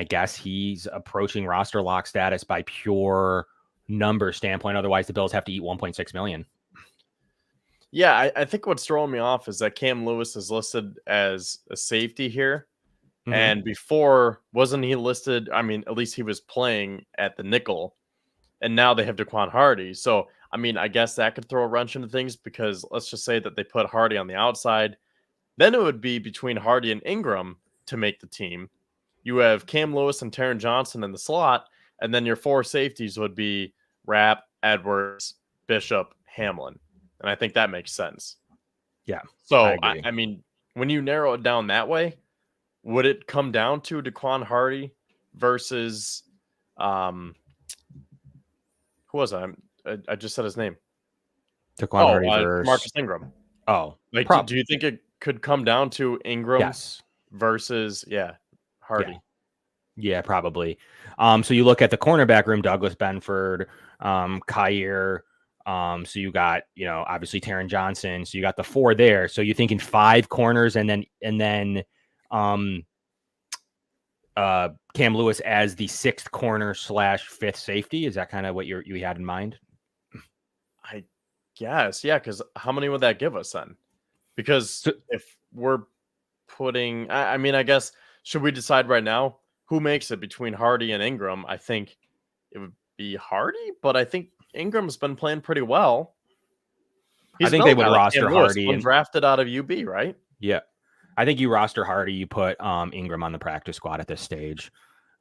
guess he's approaching roster lock status by pure number standpoint. Otherwise, the Bills have to eat $1.6 million. Yeah, I think what's throwing me off is that Cam Lewis is listed as a safety here. Mm-hmm. And before, wasn't he listed? I mean, at least he was playing at the nickel. And now they have Daquan Hardy. So, I mean, I guess that could throw a wrench into things because let's just say that they put Hardy on the outside. Then it would be between Hardy and Ingram to make the team. You have Cam Lewis and Taron Johnson in the slot. And then your 4 safeties would be Rapp, Edwards, Bishop, Hamlin. And I think that makes sense. Yeah. So, I mean, when you narrow it down that way, would it come down to Daquan Hardy versus who was I? I just said his name. Daquan Hardy versus Marcus Ingram. Oh, like do you think it could come down to Ingram versus Hardy? Yeah, probably. So you look at the cornerback room: Douglas Benford, Kyer. So you got, obviously Taron Johnson. So you got the 4 there. So you're thinking 5 corners and then Cam Lewis as the 6th corner / 5th safety. Is that kind of what you had in mind? I guess. Yeah. Cause how many would that give us then? Because if we're putting, I guess, should we decide right now who makes it between Hardy and Ingram? I think it would be Hardy, but I think Ingram's been playing pretty well. I think they would roster Hardy and drafted out of UB, right? Yeah. I think you roster Hardy, you put Ingram on the practice squad at this stage.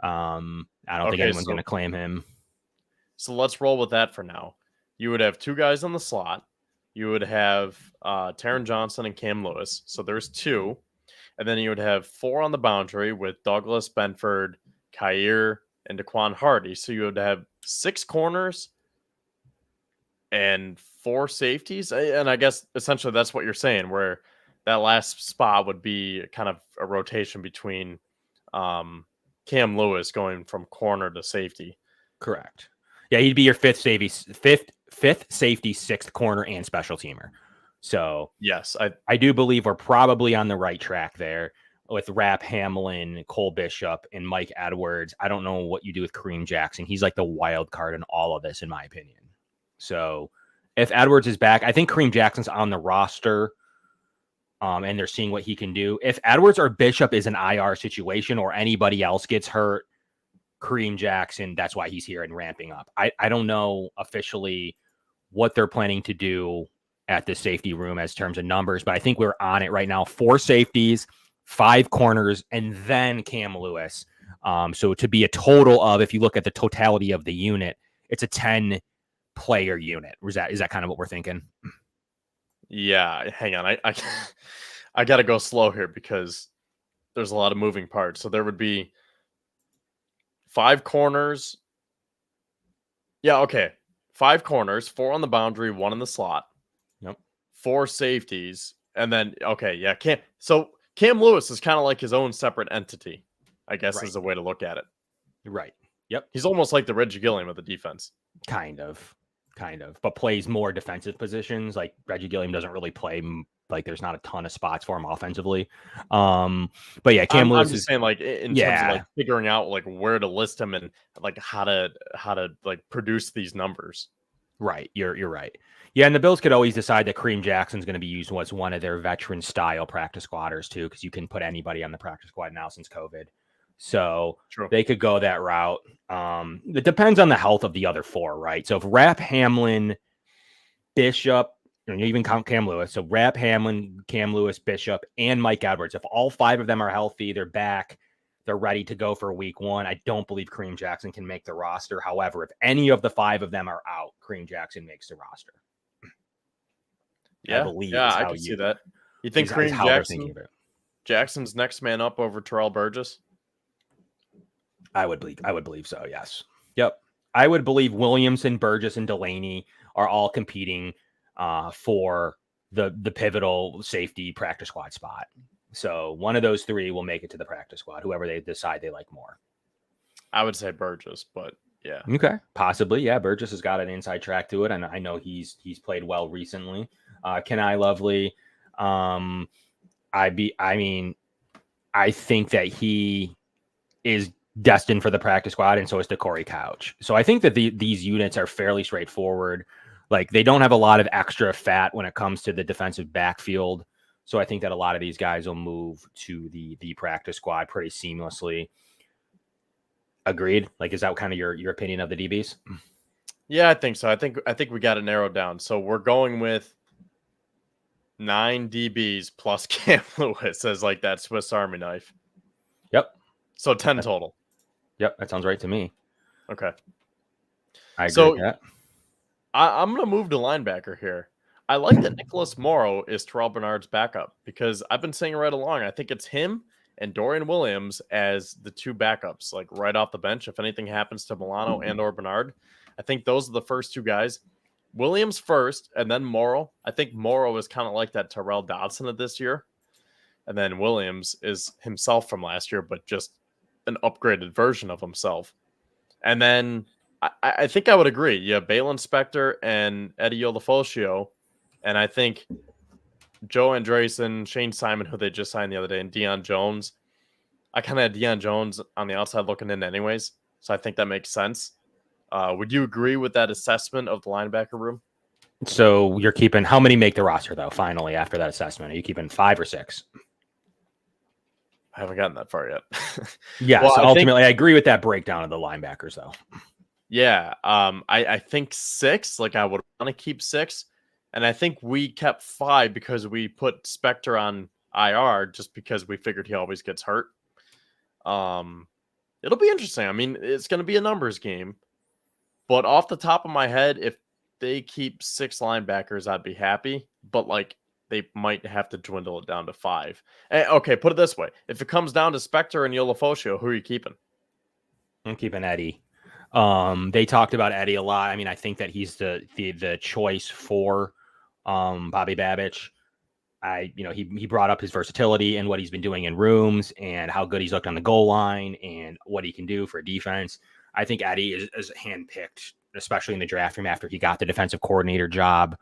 I don't think anyone's going to claim him. So let's roll with that for now. You would have 2 guys on the slot. You would have Taron Johnson and Cam Lewis. So there's 2. And then you would have 4 on the boundary with Douglas, Benford, Kyer, and Daquan Hardy. So you would have 6 corners and 4 safeties. And I guess essentially that's what you're saying, where that last spot would be kind of a rotation between Cam Lewis going from corner to safety. Correct. Yeah, he'd be your fifth safety, 6th corner, and special teamer. So yes, I do believe we're probably on the right track there with Rap Hamlin, Cole Bishop, and Mike Edwards. I don't know what you do with Kareem Jackson. He's like the wild card in all of this, in my opinion. So if Edwards is back, I think Kareem Jackson's on the roster, and they're seeing what he can do. If Edwards or Bishop is an IR situation or anybody else gets hurt, Kareem Jackson, that's why he's here and ramping up. I don't know officially what they're planning to do at the safety room as terms of numbers, but I think we're on it right now. 4 safeties, 5 corners, and then Cam Lewis. So to be a total of, if you look at the totality of the unit, it's a 10-player unit. Is that kind of what we're thinking? Yeah, hang on. I got to go slow here because there's a lot of moving parts. So there would be 5 corners. Yeah, okay. 5 corners, 4 on the boundary, 1 in the slot. Yep. 4 safeties, and then Cam Lewis is kind of like his own separate entity, I guess, is the way to look at it. Right. Yep. He's almost like the Reggie Gilliam of the defense. Kind of, but plays more defensive positions. Like Reggie Gilliam doesn't really play. Like there's not a ton of spots for him offensively. But yeah, Cam Lewis is saying like in terms of like figuring out like where to list him and like how to like produce these numbers. Right. You're right. Yeah, and the Bills could always decide that Kareem Jackson's going to be used as one of their veteran style practice squatters too, because you can put anybody on the practice squad now since COVID. So They could go that route. It depends on the health of the other 4, right? So if Rap Hamlin, Bishop, and you even count Cam Lewis. So Rap Hamlin, Cam Lewis, Bishop, and Mike Edwards. If all 5 of them are healthy, they're back, they're ready to go for week 1. I don't believe Kareem Jackson can make the roster. However, if any of the 5 of them are out, Kareem Jackson makes the roster. Yeah, I can see that. You think Kareem Jackson's next man up over Terrell Burgess? I would believe so. Yes. Yep. I would believe Williamson, Burgess, and Delaney are all competing for the pivotal safety practice squad spot. So one of those 3 will make it to the practice squad, whoever they decide they like more. I would say Burgess, but yeah. Okay. Possibly. Yeah. Burgess has got an inside track to it. And I know he's played well recently. Kenai Lovely. I think that he is destined for the practice squad, and so is Corey Couch. So I think that these units are fairly straightforward. Like they don't have a lot of extra fat when it comes to the defensive backfield. So I think that a lot of these guys will move to the practice squad pretty seamlessly. Agreed. Like, is that kind of your opinion of the DBs? Yeah, I think so. I think we got it narrowed down. So we're going with 9 DBs plus Cam Lewis as like that Swiss Army knife. Yep. So 10 total. Yep, that sounds right to me. Okay. I agree with that. I'm going to move to linebacker here. I like that Nicholas Morrow is Terrell Bernard's backup because I've been saying right along, I think it's him and Dorian Williams as the 2 backups, like right off the bench. If anything happens to Milano and or Bernard, I think those are the first 2 guys. Williams first, and then Morrow. I think Morrow is kind of like that Terrell Dodson of this year. And then Williams is himself from last year, but just an upgraded version of himself. And then I think I would agree. Yeah, Balin Spector and Eddie Olafosio. And I think Joe Andreessen, Shane Simon, who they just signed the other day, and Deion Jones. I kind of had Deion Jones on the outside looking in anyways. So I think that makes sense. Would you agree with that assessment of the linebacker room? So you're keeping, how many make the roster though, finally, after that assessment? Are you keeping 5 or 6? I haven't gotten that far yet. Yeah, well, so ultimately, I agree with that breakdown of the linebackers, though. Yeah, I think 6. Like, I would want to keep 6. And I think we kept 5 because we put Spector on IR just because we figured he always gets hurt. It'll be interesting. I mean, it's going to be a numbers game. But off the top of my head, if they keep 6 linebackers, I'd be happy. But, like, they might have to dwindle it down to 5. Okay, put it this way. If it comes down to Spector and Yolofosio, who are you keeping? I'm keeping Eddie. They talked about Eddie a lot. I mean, I think that he's the choice for Bobby Babich. He brought up his versatility and what he's been doing in rooms and how good he's looked on the goal line and what he can do for defense. I think Eddie is handpicked, especially in the draft room after he got the defensive coordinator job.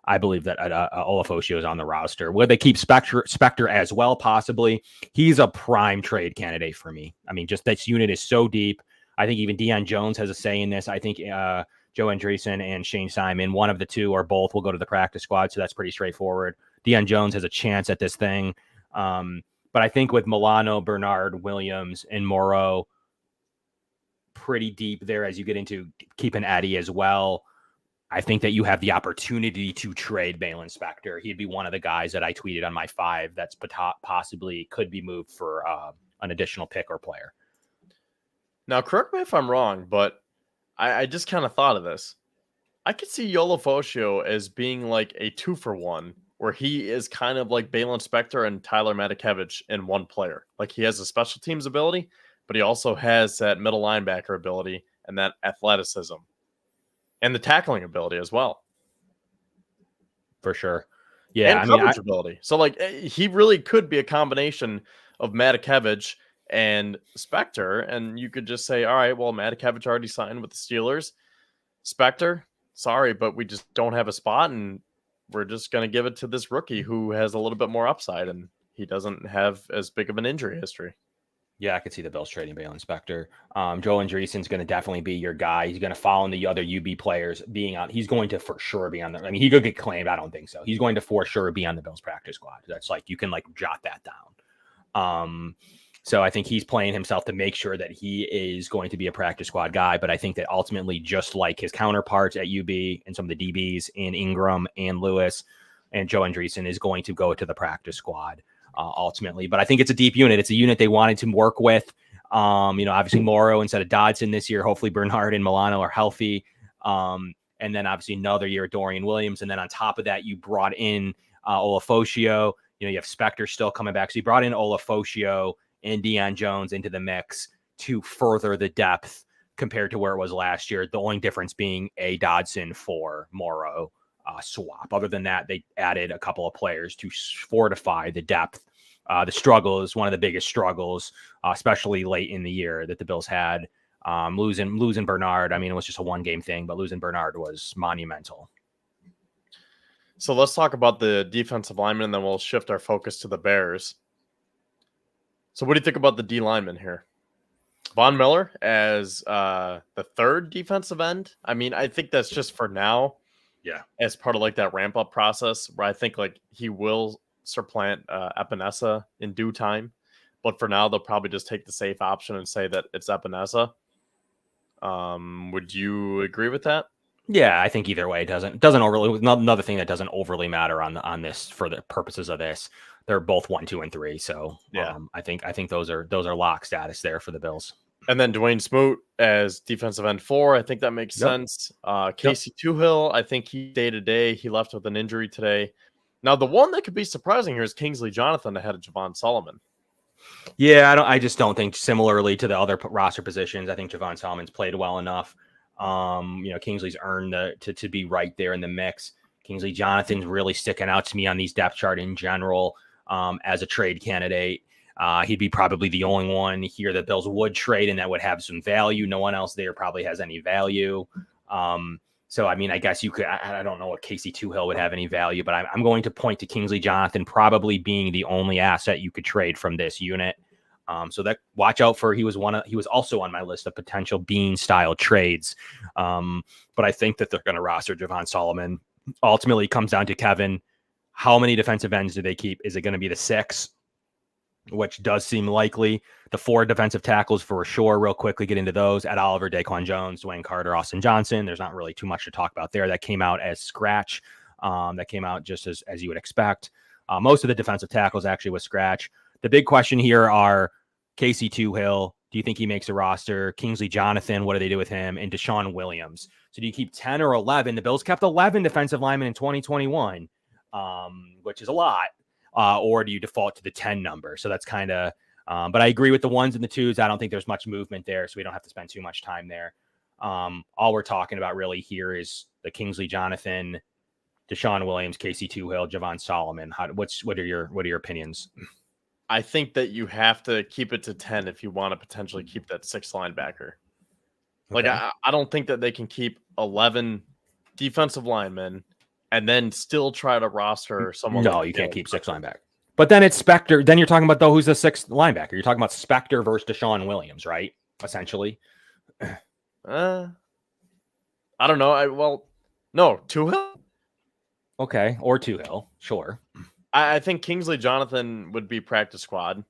I believe that Olafosio is on the roster. Will they keep Spector as well? Possibly. He's a prime trade candidate for me. I mean, just this unit is so deep. I think even Deion Jones has a say in this. I think Joe Andreessen and Shane Simon, one of the two or both, will go to the practice squad. So that's pretty straightforward. Deion Jones has a chance at this thing. But I think with Milano, Bernard, Williams, and Morrow pretty deep there as you get into keeping Eddie as well, I think that you have the opportunity to trade Balin Spector. He'd be one of the guys that I tweeted on my 5 that's possibly could be moved for an additional pick or player. Now, correct me if I'm wrong, but I just kind of thought of this. I could see Yolofosio as being like a 2-for-1, where he is kind of like Balin Spector and Tyler Matakevich in one player. Like, he has a special teams ability, but he also has that middle linebacker ability and that athleticism and the tackling ability as well. For sure. Yeah. And coverage ability. So, like, he really could be a combination of Matakevich and Spector, and you could just say, all right, well, Matakevich already signed with the Steelers. Spector, sorry, but we just don't have a spot, and we're just going to give it to this rookie who has a little bit more upside, and he doesn't have as big of an injury history. Yeah, I could see the Bills trading Balin Spector. Joe Andreessen's going to definitely be your guy. He's going to follow in the other UB players being on. He's going to for sure be on the. I mean, he could get claimed. I don't think so. He's going to for sure be on the Bills practice squad. That's like, you can like jot that down. So I think he's playing himself to make sure that he is going to be a practice squad guy. But I think that ultimately, just like his counterparts at UB and some of the DBs in Ingram and Lewis, and Joe Andreessen is going to go to the practice squad. Ultimately, but I think it's a deep unit. It's a unit they wanted to work with. Obviously Morrow instead of Dodson this year. Hopefully Bernard and Milano are healthy. And then obviously another year Dorian Williams. And then on top of that, you brought in Olafosio. You have Spector still coming back. So you brought in Olafosio and Deion Jones into the mix to further the depth compared to where it was last year. The only difference being a Dodson for Morrow swap. Other than that, they added a couple of players to fortify the depth. The struggle is one of the biggest struggles, especially late in the year, that the Bills had. Losing Bernard, I mean, it was just a one-game thing, but losing Bernard was monumental. So let's talk about the defensive lineman, and then we'll shift our focus to the Bears. So what do you think about the D lineman here? Von Miller as the 3rd defensive end? I mean, I think that's just for now. Yeah. As part of like that ramp up process, where I think like he will supplant Epinesa in due time. But for now, they'll probably just take the safe option and say that it's Epinesa. Would you agree with that? Yeah, I think either way, it doesn't overly. Another thing that doesn't overly matter on this for the purposes of this. They're both 1, 2, and 3. So yeah, I think those are lock status there for the Bills. And then Dwayne Smoot as defensive end 4. I think that makes sense. Casey Toohill, I think he day-to-day. He left with an injury today. Now, the one that could be surprising here is Kingsley Jonathan ahead of Javon Solomon. Yeah, I just don't think, similarly to the other roster positions, I think Javon Solomon's played well enough. Kingsley's earned to be right there in the mix. Kingsley Jonathan's really sticking out to me on these depth chart in general as a trade candidate. He'd be probably the only one here that Bills would trade and that would have some value. No one else there probably has any value. So, I mean, I guess you could, I don't know what Casey Toohill would have any value, but I'm going to point to Kingsley Jonathan probably being the only asset you could trade from this unit. So that watch out for, he was also on my list of potential Bean style trades. But I think that they're going to roster Javon Solomon. Ultimately it comes down to Kevin. How many defensive ends do they keep? Is it going to be the 6? Which does seem likely. The 4 defensive tackles for sure. Real quickly get into those. Ed Oliver, Daquan Jones, Dwayne Carter, Austin Johnson. There's not really too much to talk about there. That came out as scratch. That came out just as you would expect. Most of the defensive tackles actually was scratch. The big question here are Casey Toohill Do you think he makes a roster? Kingsley Jonathan, what do they do with him? And Deshaun Williams. So do you keep 10 or 11? The Bills kept 11 defensive linemen in 2021, which is a lot. Or do you default to the 10 number? So that's kind of, but I agree with the ones and the twos. I don't think there's much movement there, so we don't have to spend too much time there. All we're talking about really here is the Kingsley Jonathan, Deshaun Williams, Casey Toohill, Javon Solomon. What are your opinions? I think that you have to keep it to 10 if you want to potentially keep that 6 linebacker. Like, Okay. I don't think that they can keep 11 defensive linemen and then still try to roster someone. No, like you can't keep 6 linebacker. But then it's Spector. Then you're talking about, though, who's the 6th linebacker? You're talking about Spector versus Deshaun Williams, right? Essentially. I don't know. No, Toohill. Okay, or Toohill, sure. I think Kingsley Jonathan would be practice squad.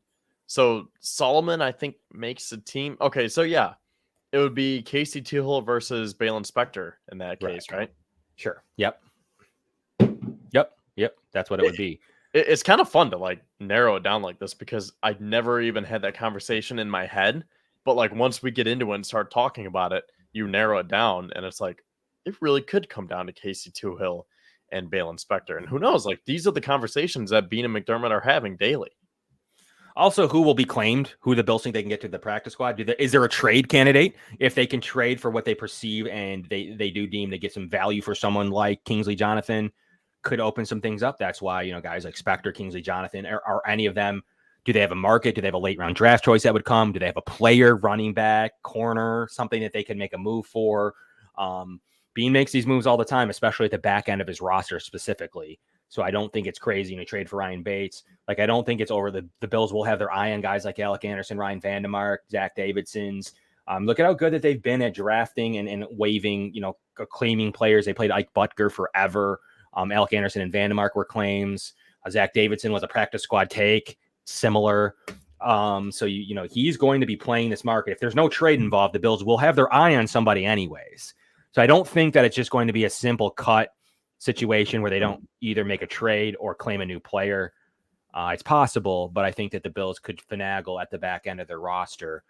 So Solomon, I think, makes the team. Okay, so yeah, it would be Casey Toohill versus Balin Spector in that case, right? Sure. Yep. That's what it would be. It's kind of fun to like narrow it down like this because I never even had that conversation in my head. But like once we get into it and start talking about it, you narrow it down, and it's like it really could come down to Casey Toohill and Balin Spector. And who knows? Like these are the conversations that Bean and McDermott are having daily. Also, who will be claimed? Who the Bills think they can get to the practice squad? Is there a trade candidate? If they can trade for what they perceive and they do deem they get some value for someone like Kingsley Jonathan, could open some things up. That's why, guys like Spector, Kingsley Jonathan, are any of them, do they have a market? Do they have a late round draft choice that would come? Do they have a player, running back, corner, something that they can make a move for? Bean makes these moves all the time, especially at the back end of his roster specifically. So I don't think it's crazy to trade for Ryan Bates. Like, I don't think it's over. The Bills will have their eye on guys like Alec Anderson, Ryan Vandemark, Zach Davidson's. Look at how good that they've been at drafting and waiving, claiming players. They played Ike Butker forever. Alec Anderson and Vandemark were claims. Zach Davidson was a practice squad take, similar. So he's going to be playing this market. If there's no trade involved, the Bills will have their eye on somebody anyways. So I don't think that it's just going to be a simple cut situation where they don't either make a trade or claim a new player. It's possible, but I think that the Bills could finagle at the back end of their roster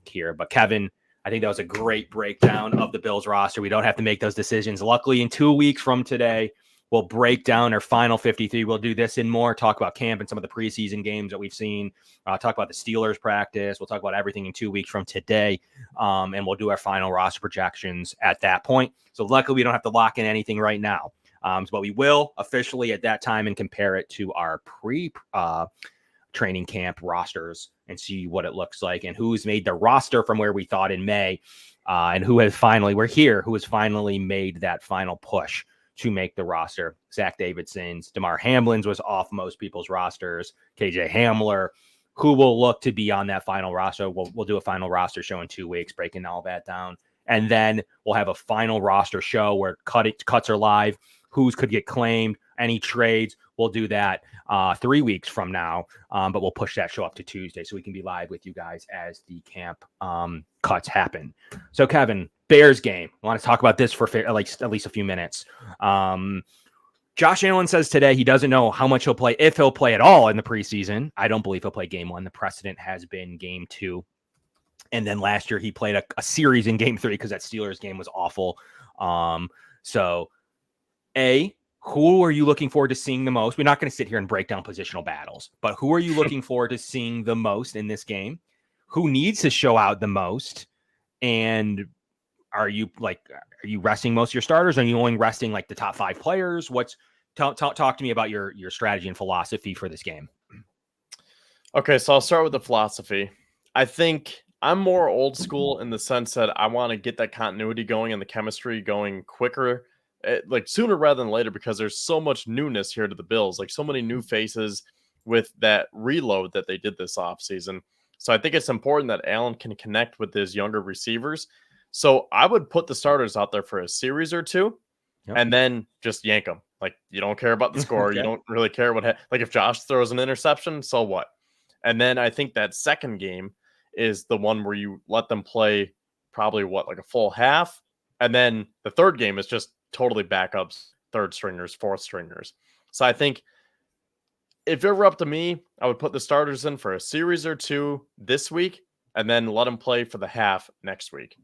here. But Kevin, I think that was a great breakdown of the Bills roster. We don't have to make those decisions. Luckily, in 2 weeks from today, we'll break down our final 53. We'll do this and more, talk about camp and some of the preseason games that we've seen, talk about the Steelers practice. We'll talk about everything in 2 weeks from today, and we'll do our final roster projections at that point. So luckily, we don't have to lock in anything right now, but we will officially at that time and compare it to our training camp rosters and see what it looks like and who's made the roster from where we thought in May, and who has finally made that final push to make the roster. Zach Davidson's, DeMar Hamlin's was off most people's rosters. KJ Hamler, who will look to be on that final roster. We'll do a final roster show in 2 weeks, breaking all that down. And then we'll have a final roster show where cuts are live. Who's could get claimed, any trades. We'll do that 3 weeks from now, but we'll push that show up to Tuesday so we can be live with you guys as the camp cuts happen. So, Kevin, Bears game. I want to talk about this for like at least a few minutes. Josh Allen says today he doesn't know how much he'll play, if he'll play at all in the preseason. I don't believe he'll play game 1. The precedent has been game 2. And then last year he played a series in game 3 because that Steelers game was awful. So, who are you looking forward to seeing the most? We're not going to sit here and break down positional battles, but who are you looking forward to seeing the most in this game? Who needs to show out the most? And are you resting most of your starters? Are you only resting like the top 5 players? Talk to me about your strategy and philosophy for this game. Okay, so I'll start with the philosophy. I think I'm more old school in the sense that I want to get that continuity going and the chemistry going quicker, like sooner rather than later, because there's so much newness here to the Bills, like so many new faces with that reload that they did this offseason. So I think it's important that Allen can connect with his younger receivers. So I would put the starters out there for a series or two, and then just yank them. Like, you don't care about the score. Okay. You don't really care like if Josh throws an interception, so what? And then I think that second game is the one where you let them play probably like a full half. And then the third game is just totally backups, third stringers, fourth stringers. So I think if it were up to me, I would put the starters in for a series or two this week, and then let him play for the half next week.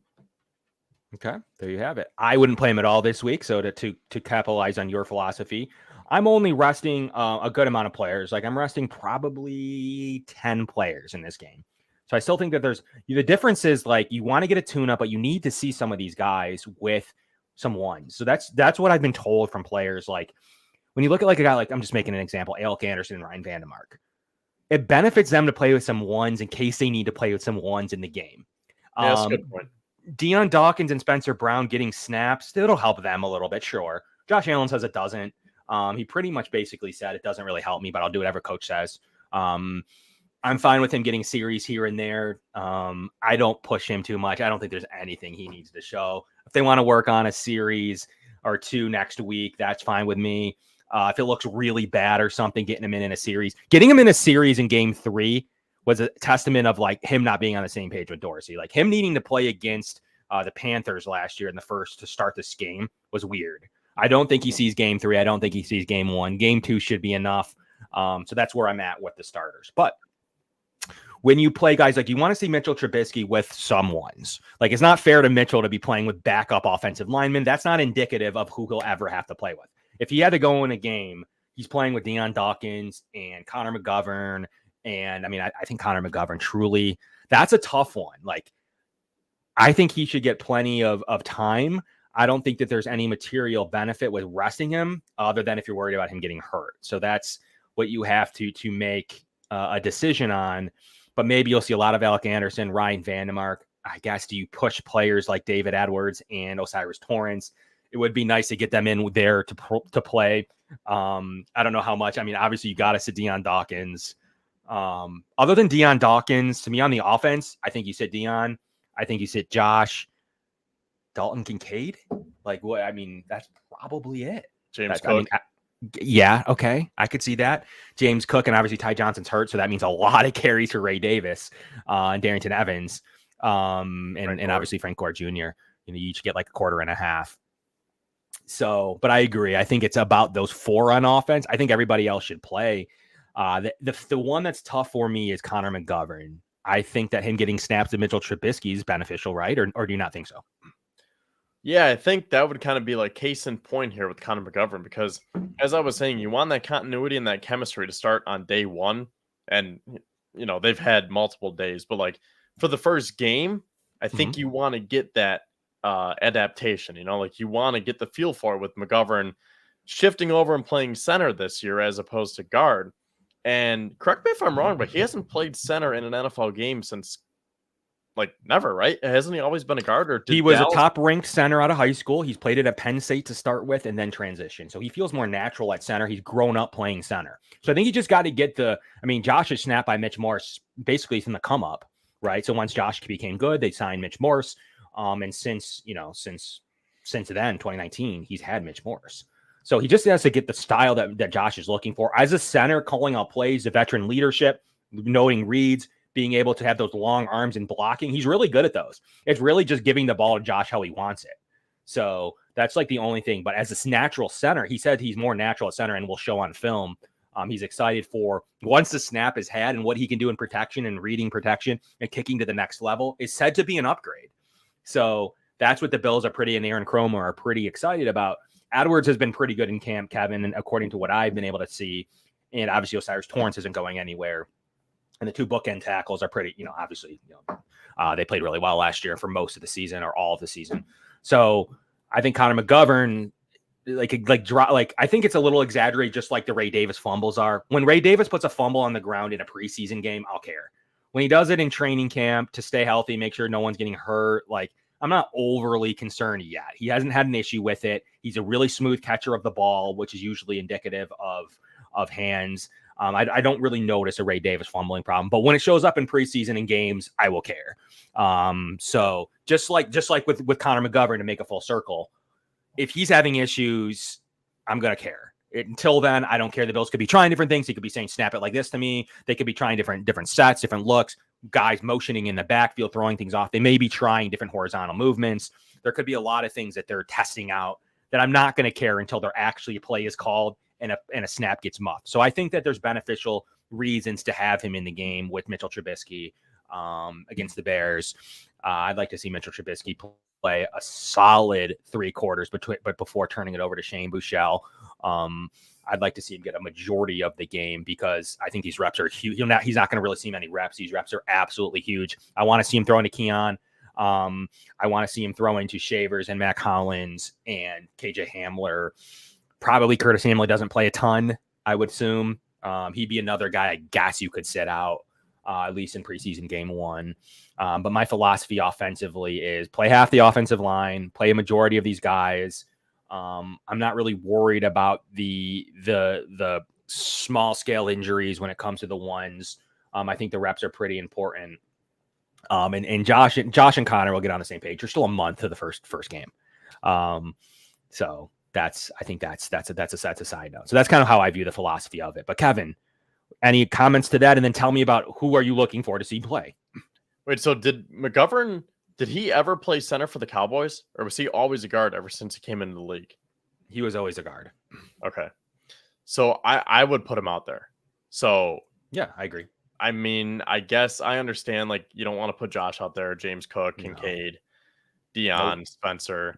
Okay, there you have it. I wouldn't play him at all this week. So to capitalize on your philosophy, I'm only resting a good amount of players. Like I'm resting probably 10 players in this game. So I still think that the difference is like you want to get a tune-up, but you need to see some of these guys with some ones. So that's what I've been told from players. Like when you look at like a guy like, I'm just making an example, Alec Anderson and Ryan Vandemark, it benefits them to play with some ones in case they need to play with some ones in the game. Yeah, that's a good point. Deion Dawkins and Spencer Brown getting snaps, it'll help them a little bit, sure. Josh Allen says it doesn't. He pretty much basically said it doesn't really help me, but I'll do whatever coach says. I'm fine with him getting series here and there. I don't push him too much. I don't think there's anything he needs to show. If they want to work on a series or two next week, that's fine with me. If it looks really bad or something, getting him in a series. Getting him in a series in game 3 was a testament of like him not being on the same page with Dorsey. Like him needing to play against the Panthers last year in the first to start this game was weird. I don't think he sees game 3. I don't think he sees game 1. Game 2 should be enough. So that's where I'm at with the starters. But when you play guys like you want to see Mitchell Trubisky with some ones, like it's not fair to Mitchell to be playing with backup offensive linemen. That's not indicative of who he'll ever have to play with. If he had to go in a game, he's playing with Deion Dawkins and Connor McGovern. And I mean, I think Connor McGovern truly, that's a tough one. Like, I think he should get plenty of time. I don't think that there's any material benefit with resting him other than if you're worried about him getting hurt. So that's what you have to make a decision on. But maybe you'll see a lot of Alec Anderson, Ryan Vandemark. I guess, do you push players like David Edwards and Osiris Torrance? It would be nice to get them in there to play. I don't know how much. I mean, obviously you got to sit Deion Dawkins. Other than Deion Dawkins, to me on the offense, I think you sit Deion. I think you sit Josh, Dalton Kincaid. Like what? I mean, that's probably it. James Cook. Yeah, okay. I could see that. James Cook, and obviously Ty Johnson's hurt, so that means a lot of carries for Ray Davis and Darrington Evans, and obviously Frank Gore Jr. You know, you each get like a quarter and a half. So, but I agree. I think it's about those 4 on offense. I think everybody else should play. The one that's tough for me is Connor McGovern. I think that him getting snaps to Mitchell Trubisky is beneficial, right? Or do you not think so? Yeah, I think that would kind of be like case in point here with Connor McGovern, because as I was saying, you want that continuity and that chemistry to start on day 1. And, you know, they've had multiple days, but like for the first game, I think you want to get that adaptation, you know, like you want to get the feel for it with McGovern shifting over and playing center this year as opposed to guard. And correct me if I'm wrong, but he hasn't played center in an NFL game since like never, right? Hasn't he always been a guard? Or he was a top-ranked center out of high school. He's played it at Penn State to start with and then transition. So he feels more natural at center. He's grown up playing center. So I think he just got to get Josh's snap by Mitch Morse basically from the come up, right? So once Josh became good, they signed Mitch Morse. And since then, 2019, he's had Mitch Morse. So he just has to get the style that Josh is looking for. As a center, calling out plays, the veteran leadership, knowing reads, being able to have those long arms and blocking. He's really good at those. It's really just giving the ball to Josh how he wants it. So that's like the only thing. But as a natural center, he said he's more natural at center and will show on film. He's excited for once the snap is had and what he can do in protection and reading protection and kicking to the next level is said to be an upgrade. So that's what the Bills and Aaron Cromer are pretty excited about. Edwards has been pretty good in camp, Kevin, and according to what I've been able to see. And obviously Osiris Torrance isn't going anywhere. And the 2 bookend tackles are pretty, they played really well last year for most of the season or all of the season. So I think Connor McGovern, I think it's a little exaggerated, just like the Ray Davis fumbles are. When Ray Davis puts a fumble on the ground in a preseason game, I'll care. When he does it in training camp to stay healthy, make sure no one's getting hurt, like I'm not overly concerned yet. He hasn't had an issue with it. He's a really smooth catcher of the ball, which is usually indicative of hands. I don't really notice a Ray Davis fumbling problem, but when it shows up in preseason and games, I will care. So just like with Connor McGovern, to make a full circle, if he's having issues, I'm going to care. Until then, I don't care. The Bills could be trying different things. He could be saying, snap it like this to me. They could be trying different sets, different looks, guys motioning in the backfield, throwing things off. They may be trying different horizontal movements. There could be a lot of things that they're testing out that I'm not going to care until they're actually a play is called and a snap gets muffed. So I think that there's beneficial reasons to have him in the game with Mitchell Trubisky. against the Bears. I'd like to see Mitchell Trubisky play a solid 3 quarters, but before turning it over to Shane Buechele. I'd like to see him get a majority of the game because I think these reps are huge. He's not going to really see many reps. These reps are absolutely huge. I want to see him throwing to Keon. I want to see him throwing to Shavers and Mac Hollins and KJ Hamler. Probably Curtis Samuel doesn't play a ton, I would assume. He'd be another guy I guess you could sit out, at least in preseason game 1. But my philosophy offensively is play half the offensive line, play a majority of these guys. I'm not really worried about the small scale injuries when it comes to the ones. I think the reps are pretty important. And Josh and Connor will get on the same page. You're still a month to the first game. So that's a side note. So that's kind of how I view the philosophy of it. But Kevin, any comments to that? And then tell me about who are you looking for to see play? Wait, so did McGovern, did he ever play center for the Cowboys, or was he always a guard ever since he came into the league? He was always a guard. Okay. So I would put him out there. So yeah, I agree. I mean, I guess I understand, like, you don't want to put Josh out there, James Cook, Kincaid, Dion, Spencer.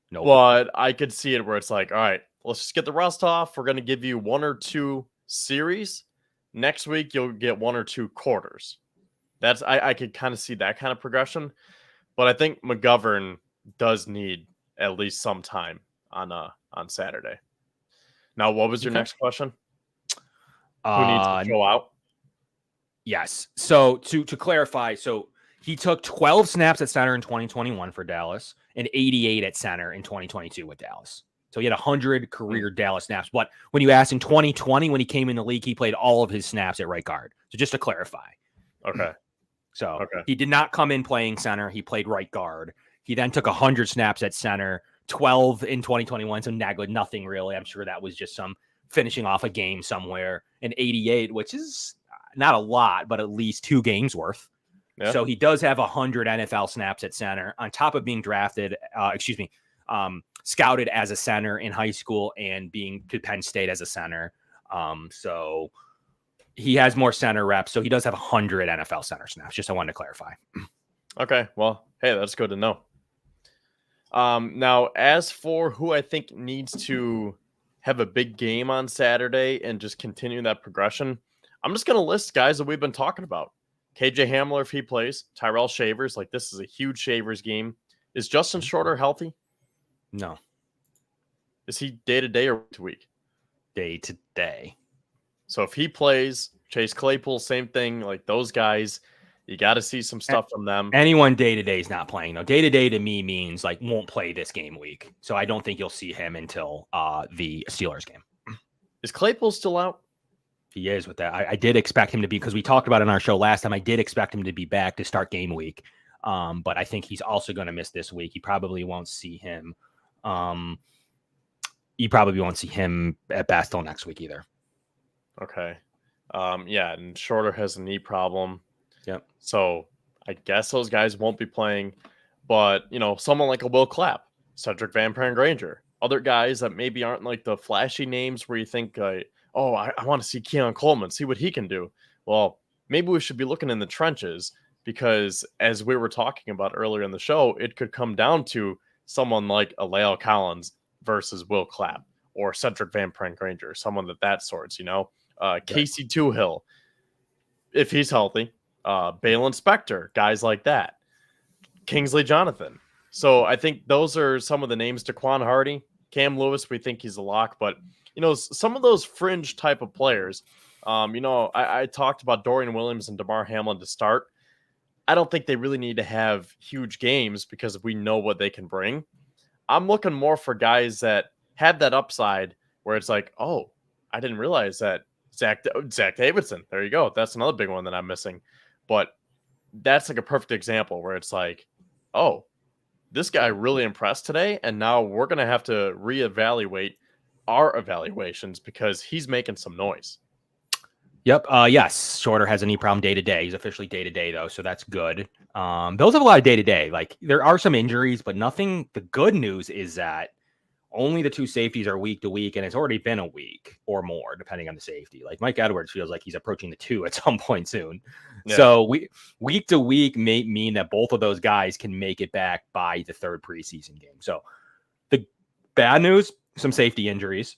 No. But I could see it where it's like, all right, let's just get the rust off. We're going to give you 1 or 2 series. Next week, you'll get 1 or 2 quarters. I could kind of see that kind of progression. But I think McGovern does need at least some time on Saturday. Now, what was your next question? Who needs to go out? Yes. So to clarify, so he took 12 snaps at center in 2021 for Dallas and 88 at center in 2022 with Dallas. So he had 100 career Dallas snaps. But when you asked in 2020, when he came in the league, he played all of his snaps at right guard. So just to clarify. Okay. So he did not come in playing center. He played right guard. He then took 100 snaps at center, 12 in 2021. So nothing really. I'm sure that was just some finishing off a game somewhere. And 88, which is not a lot, but at least 2 games worth. Yeah. So he does have 100 NFL snaps at center on top of being drafted, scouted as a center in high school and being to Penn State as a center. So he has more center reps. So he does have 100 NFL center snaps. Just I wanted to clarify. Okay. Well, hey, that's good to know. Now, as for who I think needs to have a big game on Saturday and just continue that progression, I'm just going to list guys that we've been talking about. KJ Hamler, if he plays, Tyrell Shavers, like this is a huge Shavers game. Is Justin Shorter healthy? No. Is he day-to-day or week-to-week? Day-to-day. So if he plays, Chase Claypool, same thing, like those guys, you got to see some stuff from them. Anyone day-to-day is not playing, though. Day-to-day to me means like won't play this game week. So I don't think you'll see him until the Steelers game. Is Claypool still out? He is with that. I did expect him to be, because we talked about it in our show last time. I did expect him to be back to start game week. But I think he's also going to miss this week. You probably won't see him. You probably won't see him at best till next week either. Okay. Yeah, and Shorter has a knee problem. Yep. So I guess those guys won't be playing. But, you know, someone like a Will Clapp, Cedric Van Granger, other guys that maybe aren't like the flashy names where you think, I want to see Keon Coleman, see what he can do. Well, maybe we should be looking in the trenches, because as we were talking about earlier in the show, it could come down to someone like Aleo Collins versus Will Clapp or Cedric Van Granger, someone that sorts, you know. Casey Toohill, if he's healthy, Balin Spector, guys like that. Kingsley Jonathan. So I think those are some of the names. Daquan Hardy, Cam Lewis, we think he's a lock, but you know, some of those fringe type of players, you know, I talked about Dorian Williams and DeMar Hamlin to start. I don't think they really need to have huge games because we know what they can bring. I'm looking more for guys that have that upside where it's like, oh, I didn't realize that Zach Davidson. There you go. That's another big one that I'm missing. But that's like a perfect example where it's like, oh, this guy really impressed today, and now we're going to have to reevaluate our evaluations because he's making some noise. Yep. Yes. Shorter has a knee problem day-to-day. He's officially day-to-day, though, so that's good. Bills have a lot of day-to-day. Like, there are some injuries, but nothing. The good news is that only the two safeties are week to week, and it's already been a week or more, depending on the safety. Like Mike Edwards feels like he's approaching the 2 at some point soon. Yeah. So week to week may mean that both of those guys can make it back by the 3rd preseason game. So the bad news, some safety injuries.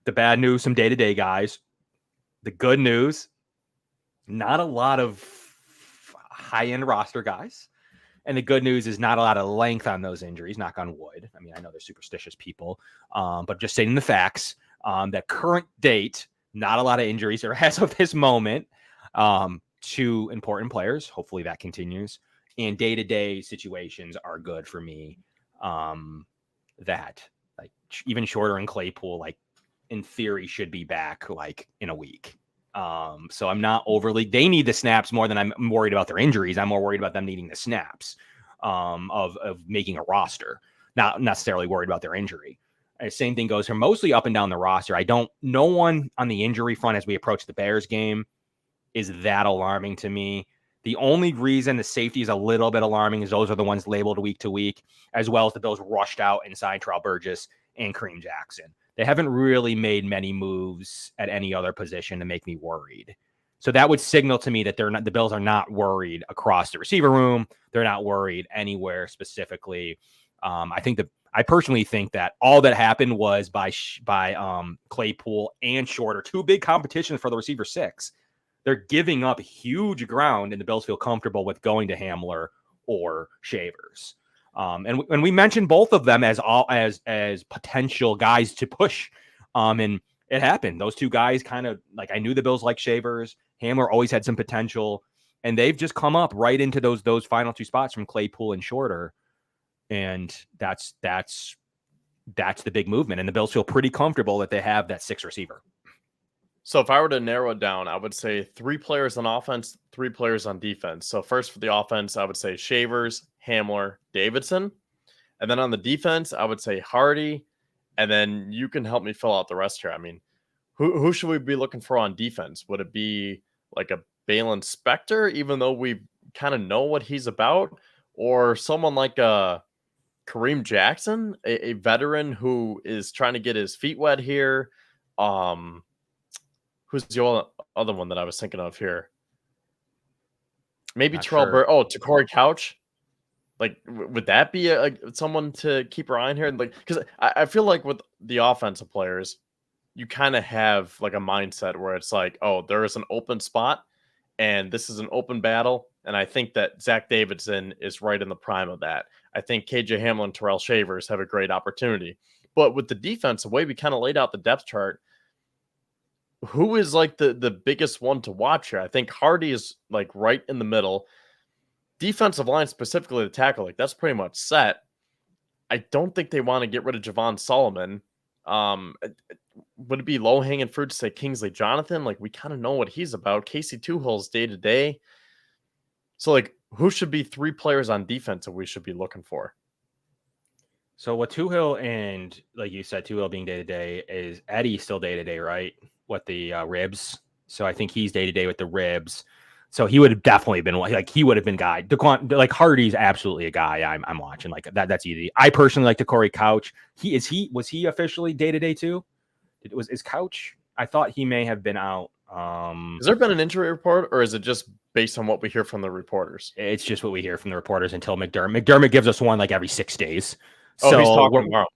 The bad news, some day-to-day guys. The good news, not a lot of high-end roster guys. And the good news is not a lot of length on those injuries, knock on wood. I mean, I know they're superstitious people, but just stating the facts, that current date, not a lot of injuries or as of this moment, 2 important players. Hopefully that continues. And day-to-day situations are good for me. That like even Shorter and Claypool, like in theory should be back like in a week. So I'm not overly, they need the snaps more than I'm worried about their injuries. I'm more worried about them needing the snaps of making a roster, not necessarily worried about their injury. Same thing goes for mostly up and down the roster. No one on the injury front as we approach the Bears game is that alarming to me. The only reason the safety is a little bit alarming is those are the ones labeled week to week, as well as the Bills rushed out and signed Terrell Burgess and Kareem Jackson. They haven't really made many moves at any other position to make me worried. So that would signal to me that the Bills are not worried across the receiver room. They're not worried anywhere specifically. I personally think that all that happened was by Claypool and Shorter, 2 big competitions for the receiver 6. They're giving up huge ground, and the Bills feel comfortable with going to Hamler or Shavers. And we mentioned both of them as potential guys to push. And it happened. Those 2 guys kind of like, I knew the Bills like Shavers. Hamler always had some potential, and they've just come up right into those final 2 spots from Claypool and Shorter. And that's the big movement. And the Bills feel pretty comfortable that they have that 6th receiver. So if I were to narrow it down, I would say 3 players on offense, 3 players on defense. So first for the offense, I would say Shavers, Hamler, Davidson. And then on the defense, I would say Hardy. And then you can help me fill out the rest here. I mean, who should we be looking for on defense? Would it be like a Balin Spector, even though we kind of know what he's about? Or someone like a Kareem Jackson, a veteran who is trying to get his feet wet here? Who's the other one that I was thinking of here? Maybe Terrell Burr. Oh, Corey Couch. Like, would that be someone to keep our eye on here? Like, because I feel like with the offensive players, you kind of have like a mindset where it's like, oh, there is an open spot, and this is an open battle. And I think that Zach Davidson is right in the prime of that. I think KJ Hamler and Terrell Shavers have a great opportunity. But with the defense, the way we kind of laid out the depth chart, who is like the biggest one to watch here? I think Hardy is like right in the middle. Defensive line, specifically the tackle, like that's pretty much set. I don't think they want to get rid of Javon Solomon. Would it be low hanging fruit to say Kingsley Jonathan? Like we kind of know what he's about. Casey Tuhill's day to day. So like, who should be 3 players on defense that we should be looking for? So what Tuhill and like you said, Tuhill being day to day is Eddie still day to day, right? What the ribs. So I think he's day to day with the ribs. So he would have definitely been like he would have been guy. Like Hardy's absolutely a guy I'm watching like that. That's easy. I personally like Corey Couch. Was he officially day to day too? Is Couch? I thought he may have been out. Has there been an injury report, or is it just based on what we hear from the reporters? It's just what we hear from the reporters until McDermott. McDermott gives us one like every 6 days. So he's talking tomorrow.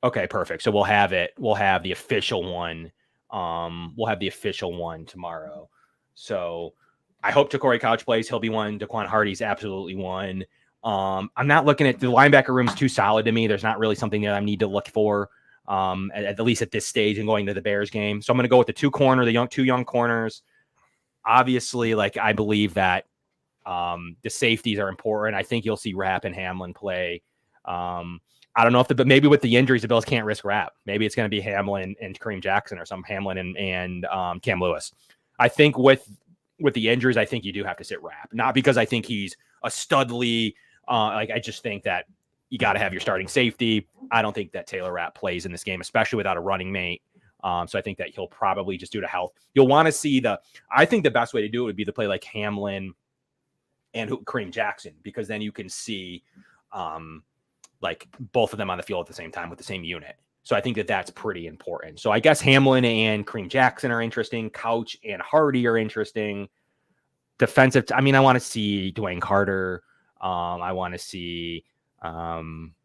Okay, perfect. So we'll have it. We'll have the official one. We'll have the official one tomorrow. So I hope Corey Couch plays. He'll be one. Daquan Hardy's absolutely one. I'm not looking at the linebacker room's too solid to me. There's not really something that I need to look for, at least at this stage and going to the Bears game. So I'm going to go with the 2 young corners. Obviously, like I believe that the safeties are important. I think you'll see Rapp and Hamlin play. I don't know but maybe with the injuries, the Bills can't risk Rapp. Maybe it's going to be Hamlin and Kareem Jackson or some Hamlin and Cam Lewis. I think with the injuries, I think you do have to sit Rapp. Not because I think he's a studly. I just think that you got to have your starting safety. I don't think that Taylor Rapp plays in this game, especially without a running mate. So I think that he'll probably just due to health. You'll want to see I think the best way to do it would be to play like Hamlin and Kareem Jackson, because then you can see like both of them on the field at the same time with the same unit. So I think that that's pretty important. So I guess Hamlin and Kareem Jackson are interesting. Couch and Hardy are interesting. Defensive. I mean, I want to see Dwayne Carter. I want to see, I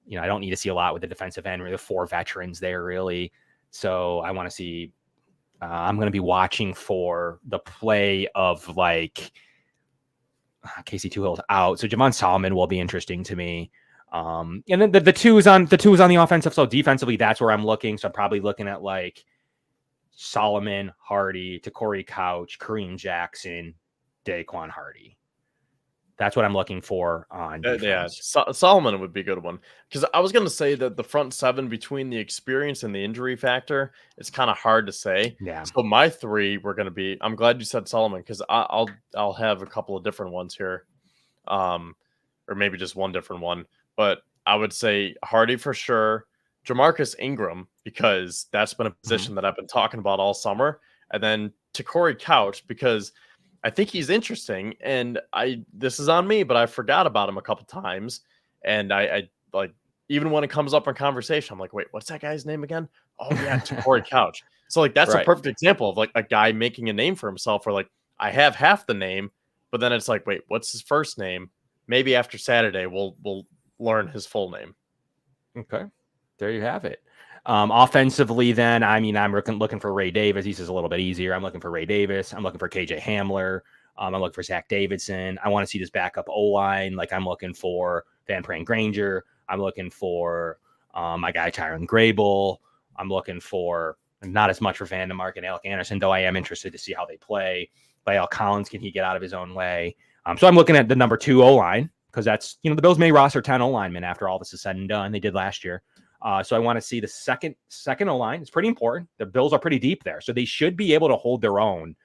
don't need to see a lot with the defensive end. Really, the 4 veterans there, really. So I want to see. I'm going to be watching for the play of like Casey Tuhill's out, so Javon Solomon will be interesting to me. And then the two is on the offensive. So defensively, that's where I'm looking. So I'm probably looking at like Solomon, Hardy, Corey Couch, Kareem Jackson, Daquan Hardy. That's what I'm looking for on defense. Yeah, Solomon would be a good one. Because I was going to say that the front 7 between the experience and the injury factor, it's kind of hard to say. Yeah. So my 3 were going to be, I'm glad you said Solomon, because I'll have a couple of different ones here. Or maybe just one different one. But I would say Hardy for sure. Jamarcus Ingram, because that's been a position that I've been talking about all summer. And then Corey Couch, because I think he's interesting, and this is on me, but I forgot about him a couple times, and I like, even when it comes up in conversation, I'm like, wait, what's that guy's name again? Oh yeah, Corey Couch. So like that's a perfect example of like a guy making a name for himself, where like I have half the name, but then it's like, wait, what's his first name? Maybe after Saturday we'll learn his full name. Okay, there you have it. Offensively, then, I mean, I'm looking for Ray Davis. He's just a little bit easier. I'm looking for Ray Davis. I'm looking for KJ Hamler. I'm looking for Zach Davidson. I want to see this backup O-line. Like, I'm looking for Van Pran Granger. I'm looking for my guy Tyron Grable. I'm looking for not as much for Vandemark and Alec Anderson, though I am interested to see how they play. La'el Collins, can he get out of his own way? So I'm looking at the number 2 O-line, because that's, the Bills may roster 10 O-linemen after all this is said and done. They did last year. So I want to see the second O-line. It's pretty important. The Bills are pretty deep there, so they should be able to hold their own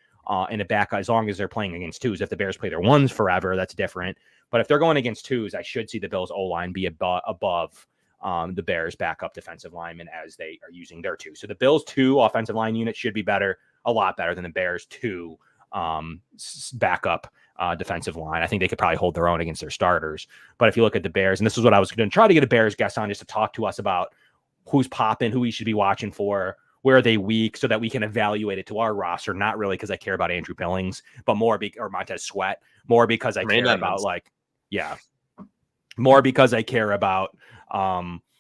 in the back as long as they're playing against 2s. If the Bears play their 1s forever, that's different. But if they're going against 2s, I should see the Bills O-line be above the Bears' backup defensive linemen as they are using their 2. So the Bills' 2 offensive line unit should be better, a lot better than the Bears' 2 backup defensive line. I think they could probably hold their own against their starters. But if you look at the Bears, and this is what I was going to try to get a Bears guest on, just to talk to us about who's popping, who we should be watching for, where are they weak, so that we can evaluate it to our roster. Not really because I care about Andrew Billings, but more or Montez Sweat, more because I care about more because I care about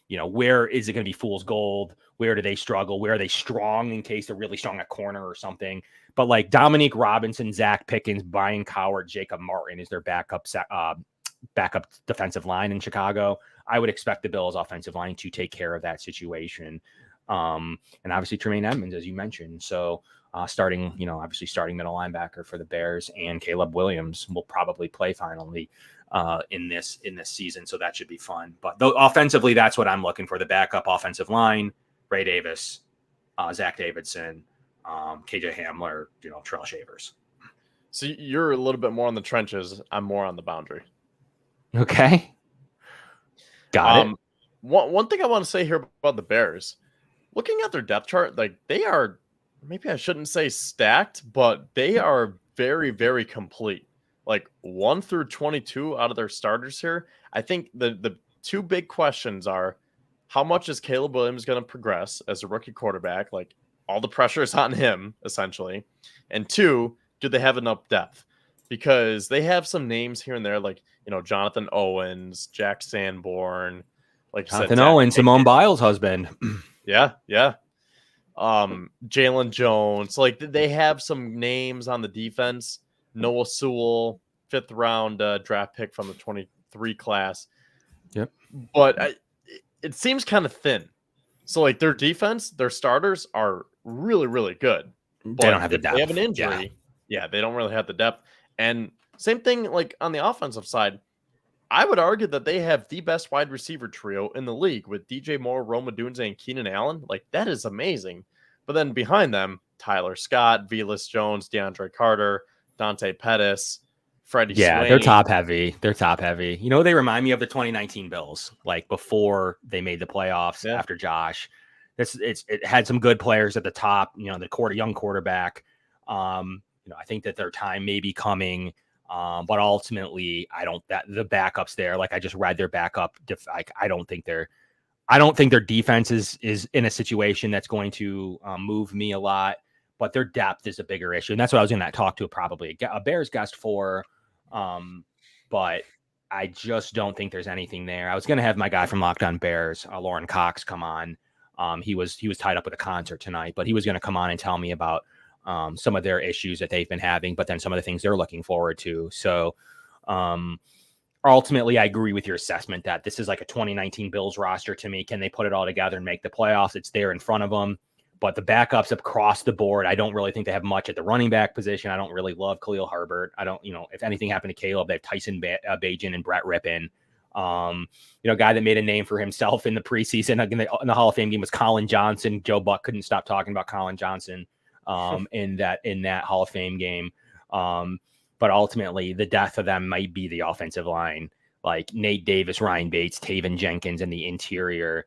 where is it going to be fool's gold? Where do they struggle? Where are they strong in case they're really strong at corner or something? But like Dominique Robinson, Zach Pickens, Brian Coward, Jacob Martin is their backup defensive line in Chicago. I would expect the Bills offensive line to take care of that situation. And obviously Tremaine Edmonds, as you mentioned. So starting middle linebacker for the Bears, and Caleb Williams will probably play finally in this season. So that should be fun. But offensively, that's what I'm looking for. The backup offensive line, Ray Davis, Zach Davidson, KJ Hamler, Terrell Shavers. So you're a little bit more on the trenches. I'm more on the boundary. Okay. Got it. One thing I want to say here about the Bears, looking at their depth chart, like they are, maybe I shouldn't say stacked, but they are very, very complete. Like 1 through 22 out of their starters here. I think the 2 big questions are, how much is Caleb Williams going to progress as a rookie quarterback? Like all the pressure is on him, essentially. And 2, do they have enough depth? Because they have some names here and there, like, Jonathan Owens, Jack Sanborn, like Jonathan Owens, Simone Biles' husband. Yeah. Jalen Jones. Like they have some names on the defense. Noah Sewell, 5th round draft pick from the 23 class. Yep. But it seems kind of thin. So like their defense, their starters are really, really good. But they don't have the depth. They have an injury. Yeah, they don't really have the depth. And same thing like on the offensive side. I would argue that they have the best wide receiver trio in the league with DJ Moore, Rome Odunze, and Keenan Allen. Like that is amazing. But then behind them, Tyler Scott, Velus Jones, DeAndre Carter, Dante Pettis, Freddie Swain. They're top heavy. They remind me of the 2019 Bills, like before they made the playoffs after Josh. It had some good players at the top, the young quarterback. I think that their time may be coming But ultimately, I don't that the backups there. Like I just read their backup. I don't think their defense is in a situation that's going to move me a lot. But their depth is a bigger issue, and that's what I was going to talk to probably a Bears guest for. But I just don't think there's anything there. I was going to have my guy from Locked On Bears, Lauren Cox, come on. He was tied up with a concert tonight, but he was going to come on and tell me about some of their issues that they've been having, but then some of the things they're looking forward to. So ultimately, I agree with your assessment that this is like a 2019 Bills roster to me. Can they put it all together and make the playoffs? It's there in front of them. But the backups across the board, I don't really think they have much at the running back position. I don't really love Khalil Herbert. I don't, if anything happened to Caleb, they have Tyson Bagent and Brett Rippon. Guy that made a name for himself in the preseason in the Hall of Fame game was Colin Johnson. Joe Buck couldn't stop talking about Colin Johnson in that Hall of Fame game. But ultimately, the death of them might be the offensive line, like Nate Davis, Ryan Bates, Taven Jenkins, and the interior.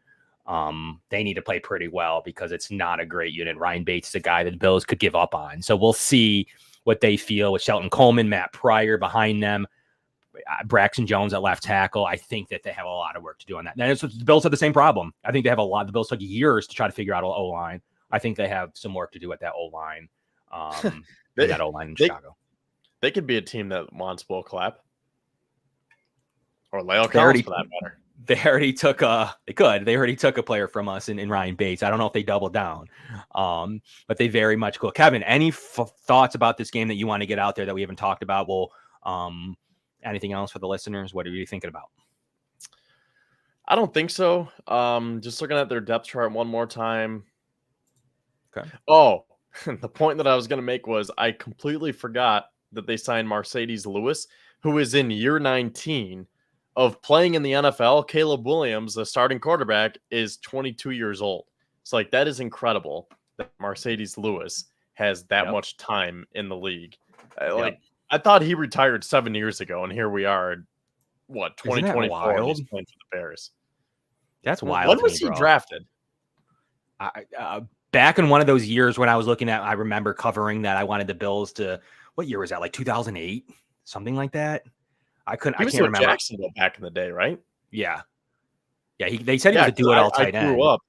They need to play pretty well because it's not a great unit. Ryan Bates is a guy that the Bills could give up on. So we'll see what they feel with Shelton Coleman, Matt Pryor behind them, Braxton Jones at left tackle. I think that they have a lot of work to do on that. And the Bills have the same problem. I think they have the Bills took years to try to figure out an O-line. I think they have some work to do at that O-line, that O-line in Chicago. They could be a team that wants Will Clapp or Lyle Collins for that matter. They already took a player from us in Ryan Bates. I don't know if they doubled down, but they very much cool. Kevin, any thoughts about this game that you want to get out there that we haven't talked about? Well, anything else for the listeners? What are you thinking about? I don't think so. Just looking at their depth chart one more time. Okay. Oh, the point that I was going to make was I completely forgot that they signed Mercedes Lewis, who is in year 19 of playing in the NFL. Caleb Williams, the starting quarterback, is 22 years old. It's like, that is incredible that Mercedes Lewis has that much time in the league. I thought he retired 7 years ago, and here we are, 2024, and he's playing for the Bears. That's wild. When was he drafted? Back in one of those years when I was looking at, I remember covering that I wanted the Bills to, what year was that? Like 2008, something like that. I can't remember. Jacksonville back in the day, right? Yeah. They said he was a do-it-all tight end. I grew up.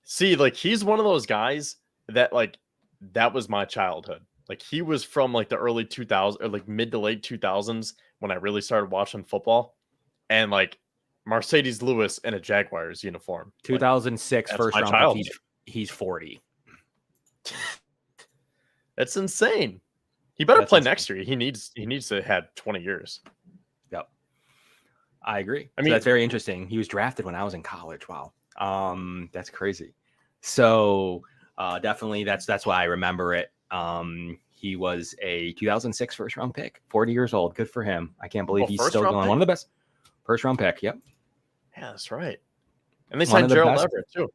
See, like, he's one of those guys that, like, that was my childhood. Like, he was from like the early 2000s or like mid to late 2000s when I really started watching football, and like Mercedes Lewis in a Jaguars uniform. 2006 first round pick. He's 40. That's insane. He better play next year. He needs to have 20 years. Yep. I agree. I mean, that's very interesting. He was drafted when I was in college. Wow. That's crazy. So definitely that's why I remember it. He was a 2006 first round pick, 40 years old. Good for him. I can't believe he's still going. One of the best first round pick. Yep. Yeah, that's right. And they signed Gerald Everett too.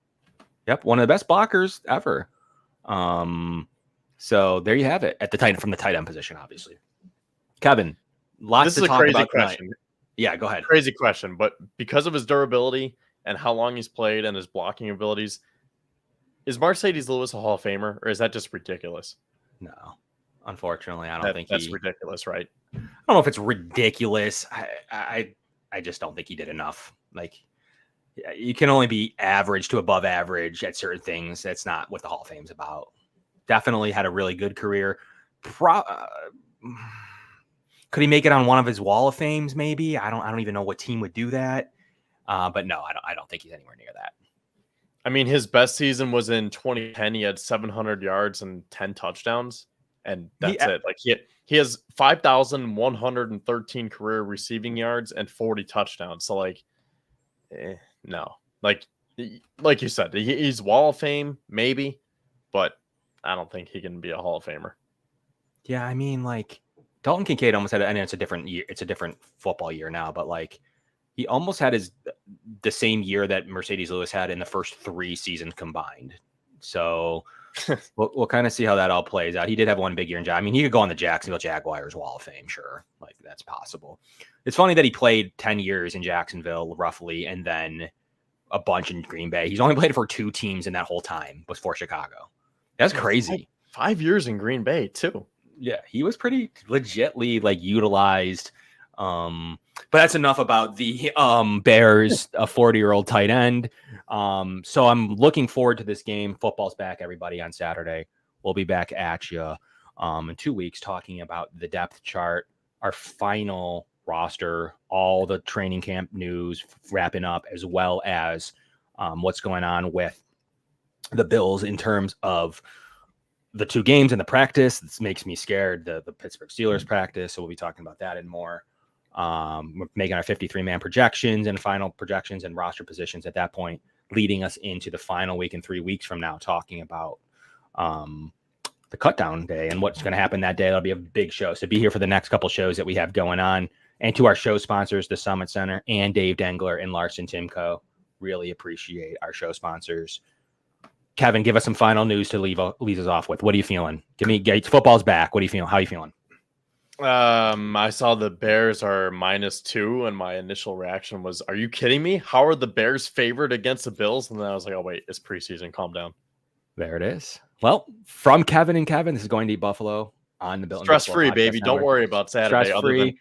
Yep. One of the best blockers ever. So there you have it from the tight end position, obviously. Kevin, lots to talk about. This is a crazy question. Yeah, go ahead. Crazy question, but because of his durability and how long he's played and his blocking abilities, is Mercedes Lewis a Hall of Famer, or is that just ridiculous? No, unfortunately, I don't think that's ridiculous, right? I don't know if it's ridiculous. I just don't think he did enough. Like, you can only be average to above average at certain things. That's not what the Hall of Fame's about. Definitely had a really good career. Could he make it on one of his Wall of Fames? Maybe. I don't even know what team would do that. But no, I don't think he's anywhere near that. I mean, his best season was in 2010. He had 700 yards and 10 touchdowns, and that's it. Like he has 5,113 career receiving yards and 40 touchdowns. So no, like you said, he's Wall of Fame maybe, but I don't think he can be a Hall of Famer. Yeah, I mean, like Dalton Kincaid almost had, and it's a different year. It's a different football year now, but like he almost had the same year that Mercedes Lewis had in the first 3 seasons combined. So we'll kind of see how that all plays out. He did have one big year in. I mean, he could go on the Jacksonville Jaguars Wall of Fame, sure. Like, that's possible. It's funny that he played 10 years in Jacksonville, roughly, and then a bunch in Green Bay. He's only played for 2 teams in that whole time, was for Chicago. That's crazy. 5 years in Green Bay, too. Yeah, he was pretty legitly like utilized. But that's enough about the Bears, a 40-year-old tight end. So I'm looking forward to this game. Football's back, everybody, on Saturday. We'll be back at you in 2 weeks talking about the depth chart, our final roster, all the training camp news wrapping up, as well as what's going on with the Bills in terms of the 2 games and the practice. This makes me scared. The Pittsburgh Steelers practice. So we'll be talking about that and more. We're making our 53-man projections and final projections and roster positions at that point, leading us into the final week and 3 weeks from now, talking about the cutdown day and what's going to happen that day. That'll be a big show. So be here for the next couple shows that we have going on, and to our show sponsors, the Summit Center and Dave Dengler and Larson-Timko. Really appreciate our show sponsors. Kevin, give us some final news to leave us off with. What are you feeling? Give me Gates. Football's back. What are you feeling? How are you feeling? I saw the Bears are -2, and my initial reaction was, "Are you kidding me? How are the Bears favored against the Bills?" And then I was like, "Oh wait, it's preseason. Calm down." There it is. Well, from Kevin and Kevin, this is going to be Buffalo on the Bills. Stress-free, baby. Don't worry about Saturday. Stress-free.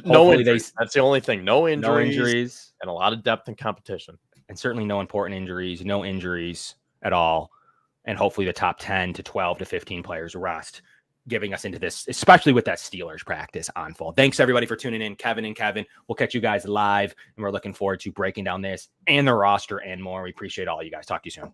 No injuries. That's the only thing. No injuries. And a lot of depth and competition. And certainly no important injuries. No injuries at all. And hopefully the top 10 to 12 to 15 players rest, giving us into this, especially with that Steelers practice on full. Thanks, everybody, for tuning in. Kevin and Kevin. We'll catch you guys live, and we're looking forward to breaking down this and the roster and more. We appreciate all you guys. Talk to you soon.